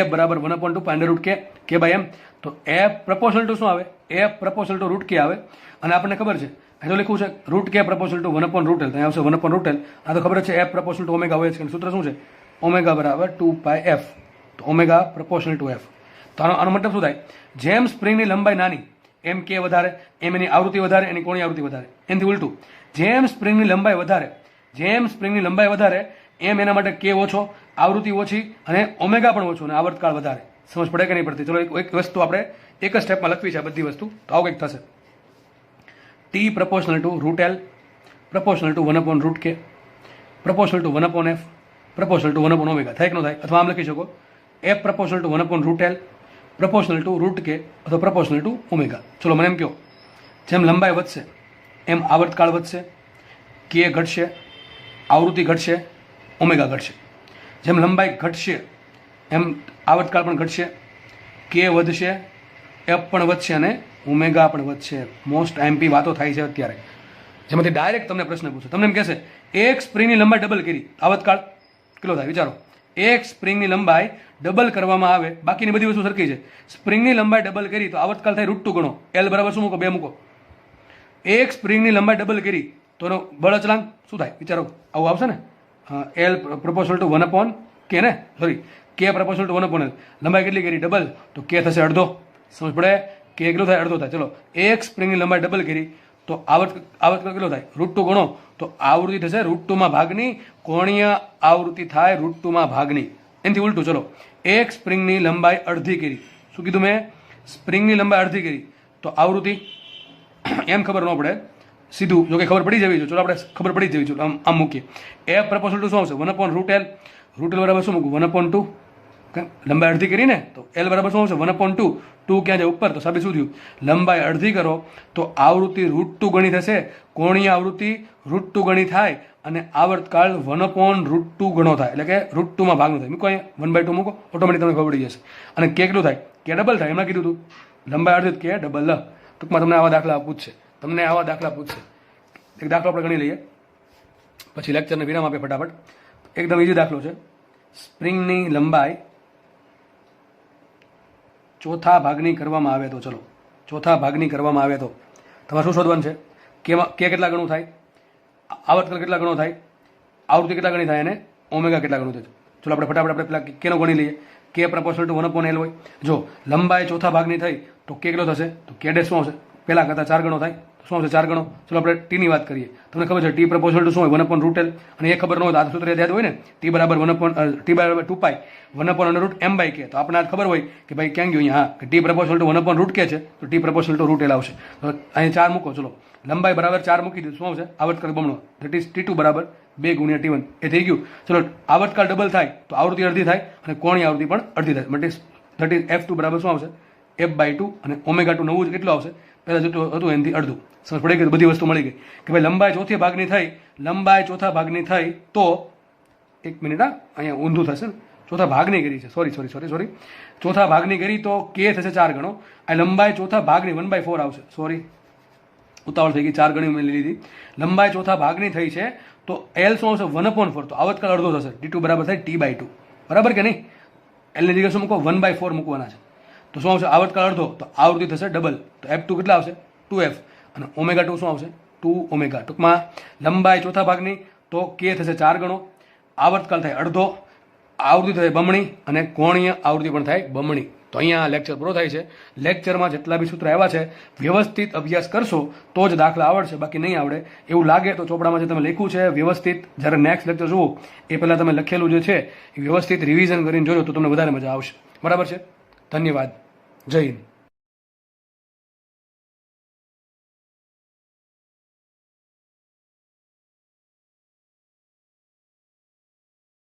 f બરાબર 1/2 √k k/m. તો f પ્રપોર્શનલ ટુ શું આવે? f પ્રપોર્શનલ ટુ √k આવે. અને આપણને ખબર છે અહીં તો લખ્યું છે √k પ્રપોર્શનલ ટુ 1/√l. ત્યાં આવશે 1/√l. આ તો ખબર છે f પ્રપોર્શનલ ટુ ઓમેગા હોય છે. સૂત્ર શું છે? ઓમેગા બરાબર 2πf. તો ઓમેગા પ્રપોર્શનલ ટુ f. તો આનો મતલબ શું થાય? જેમ સ્પ્રિંગની લંબાઈ નાની એમ કે વધારે, એમ એની આવૃત્તિ વધારે, એની કોણીય આવૃત્તિ વધારે. એનાથી ઉલટું, જેમ સ્પ્રિંગની લંબાઈ વધારે એમ એના માટે કે ઓછો, આવૃત્તિ ઓછી અને ઓમેગા પણ ઓછો અને આવર્તકાળ વધારે. સમજ પડે કે નહીં પડતી? ચલો એક વસ્તુ આપણે એક જ સ્ટેપમાં લખવી છે બધી વસ્તુ. તો આવું કંઈક થશે. T proportional to √l proportional to 1/√k proportional to 1/f proportional to 1/ω. થાય કે ન થાય? અથવા આમ લખી શકો f proportional two 1/√l proportional two √k અથવા પ્રપોર્શનલ ટુ ઓમેગા. ચલો મને એમ કહો, જેમ લંબાઈ વધશે એમ આવર્તકાળ વધશે, કે ઘટશે, આવૃત્તિ ઘટશે, ઓમેગા ઘટશે. જેમ લંબાઈ ઘટશે એમ આવર્તકાળ પણ ઘટશે, કે વધશે, એફ પણ વધશે અને ઓમેગા પણ વધશે. મોસ્ટ આઈએમપી વાતો થાય છે અત્યારે, જેમાંથી ડાયરેક્ટ તમને પ્રશ્ન પૂછે. તમને એમ કહેશે એક સ્પ્રિંગની લંબાઈ ડબલ કરી, આવર્તકાળ કેટલો થાય? વિચારો, એક સ્પ્રિંગની લંબાઈ ડબલ કરવામાં આવે, બાકીની બધી વસ્તુ સરખી છે. સ્પ્રિંગની લંબાઈ ડબલ કરી તો આવર્તકાળ થાય √2 ગણો. એલ બરાબર શું મૂકો? 2 મૂકો. એક સ્પ્રિંગની લંબાઈ ડબલ કરી તો એનો બળ અચળાંક શું થાય? વિચારો, આવું આવશે ને? એલ પ્રપોર્શનલ ટુ 1/k ને, સોરી કે પ્રપોર્શનલ ટુ 1/l. લંબાઈ કેટલી કરી? ડબલ. તો કે થશે અડધો. સમજ પડે? કે કેટલું થાય? અડધો થાય. ચલો એક સ્પ્રિંગની લંબાઈ ડબલ કરી તો આવર્તકાળ કેટલો થાય? √2 ગણો. તો આવૃત્તિ થશે √2 ભાગની, કોણીય આવૃત્તિ થાય √2 ભાગની. એનાથી ઉલટું, ચલો એક સ્પ્રિંગની લંબાઈ અડધી કરી. શું કીધું મેં? સ્પ્રિંગની લંબાઈ અડધી કરી તો આવૃત્તિ એમ ખબર ન પડે, સીધું જો કે ખબર પડી જવી જોઈએ. ચલો આપણે ખબર પડી જવી જોઈએ. આમ મૂકીએ f પ્રપોર્શનલ ટુ શું આવશે? 1/√l. √l બરાબર શું મૂકું? 1/2. લંબાઈ અડધી કરી ને તો l બરાબર શું આવશે? 1/2. 2 ક્યાં જાય? ઉપર. તો સાબિત શું થયું? લંબાઈ અડધી કરો તો આવૃત્તિ √2 ગણી થશે, કોણીય આવૃત્તિ √2 ગણી થાય અને આવર્તકાળ 1/√2 ગણો થાય. એટલે કે √2 ભાગનું થાય. મૂકો અહીંયા 1/2 મૂકો, ઓટોમેટિક તમને ખબર પડી જશે. અને કે કેટલું થાય? કે ડબલ થાય. એમાં કીધું હતું લંબાઈ અડધી કે ડબલ. ટૂંકમાં તમને આવા દાખલા પૂછશે. એક દાખલો આપણે ગણી લઈએ, પછી લેક્ચરને વિરામ આપીએ ફટાફટ. એકદમ ઈઝી દાખલો છે. સ્પ્રિંગની લંબાઈ ચોથા ભાગની કરવામાં આવે તો, ચલો ચોથા ભાગની કરવામાં આવે તો તમારે શું શોધવાનું છે? કે કેટલા ગણું થાય, આવર્તકાળ કેટલા ગણો થાય, આવૃત્તિ કેટલા ગણી થાય અને ઓમેગા કેટલા ગણું થાય. ચલો આપણે ફટાફટ આપણે પેલા કેનો ગણી લઈએ. કે પ્રપોર્શનલ ટુ 1/l હોય. જો લંબાઈ ચોથા ભાગની થઈ તો કે કેટલો થશે? તો કે ડેશ શું આવશે? પહેલા કરતાં 4 ગણો થાય. શું આવશે? 4 ગણો. ચલો આપણે ટીની વાત કરીએ. તમને ખબર છે ટી પ્રપોર્શનલ ટુ શું હોય? 1/√l. અને એ ખબર ન હોય તો આ સૂત્ર યાદ હોય ને, ટી બરાબર 2π 1/√m/k. તો આપણે આ ખબર હોય કે ભાઈ ક્યાં ગયું? અહીંયા હા, ટી પ્રપોર્શનલ ટુ 1/√k છે તો ટી પ્રપોર્શનલ ટુ √l આવશે. તો અહીં 4 મૂકો. ચલો લંબાઈ બરાબર 4 મૂકી દીધું. શું આવશે? આવર્તકાળ બમણો, ધેટ ઇઝ T2 બરાબર 2 × T1. એ થઈ ગયું. ચલો આવર્તકાળ ડબલ થાય તો આવૃત્તિ અડધી થાય અને કોણીય આવૃત્તિ પણ અડધી થાય. ધેટ ઇઝ F2 બરાબર શું આવશે? f/2 અને ω2 નવું જ કેટલું આવશે? પહેલાં જેટલું હતું એનાથી અડધું. સમજ પડી ગઈ? બધી વસ્તુ મળી ગઈ કે ભાઈ લંબાઈ ચોથી ભાગની થઈ, લંબાઈ ચોથા ભાગની થઈ તો, એક મિનિટ હા, અહીંયા ઊંધું થશે ને, ચોથા ભાગની કરી છે, સોરી ચોથા ભાગની કરી તો કે થશે 4 ગણો. આ લંબાઈ ચોથા ભાગની 1/4 આવશે. સોરી ઉતાવળ થઈ ગઈ, 4 ગણી મેં લીધી. લંબાઈ ચોથા ભાગની થઈ છે તો એલ શું આવશે? 1/4. તો આવર્તકાળ અડધો થશે. T2 બરાબર થાય T/2. બરાબર કે નહીં? એલની જગ્યાએ શું મૂકો? 1/4 મૂકવાના છે. તો શું આવશે? આવર્તકાળ અડધો તો આવૃત્તિ થશે ડબલ. તો f2 કેટલા આવશે? 2f. અને ω2 શું આવશે? 2ω. ટૂંકમાં લંબાઈ ચોથા ભાગની તો કે થશે 4 ગણો, આવર્તકાળ થાય અડધો, આવૃત્તિ થાય બમણી અને કોણીય આવૃત્તિ પણ થાય બમણી. તો અહીંયા લેક્ચર પૂરો થાય છે. લેક્ચરમાં જેટલા બી સૂત્ર આવ્યા છે વ્યવસ્થિત અભ્યાસ કરશો તો જ દાખલા આવડશે, બાકી નહીં આવડે. એવું લાગે તો ચોપડામાં જે તમે લખ્યું છે વ્યવસ્થિત જ્યારે નેક્સ્ટ લેક્ચર જુઓ એ પહેલાં તમે લખેલું જે છે એ વ્યવસ્થિત રિવિઝન કરીને જોજો તો તમને વધારે મજા આવશે. બરાબર છે? ધન્યવાદ. જય હિન્દ.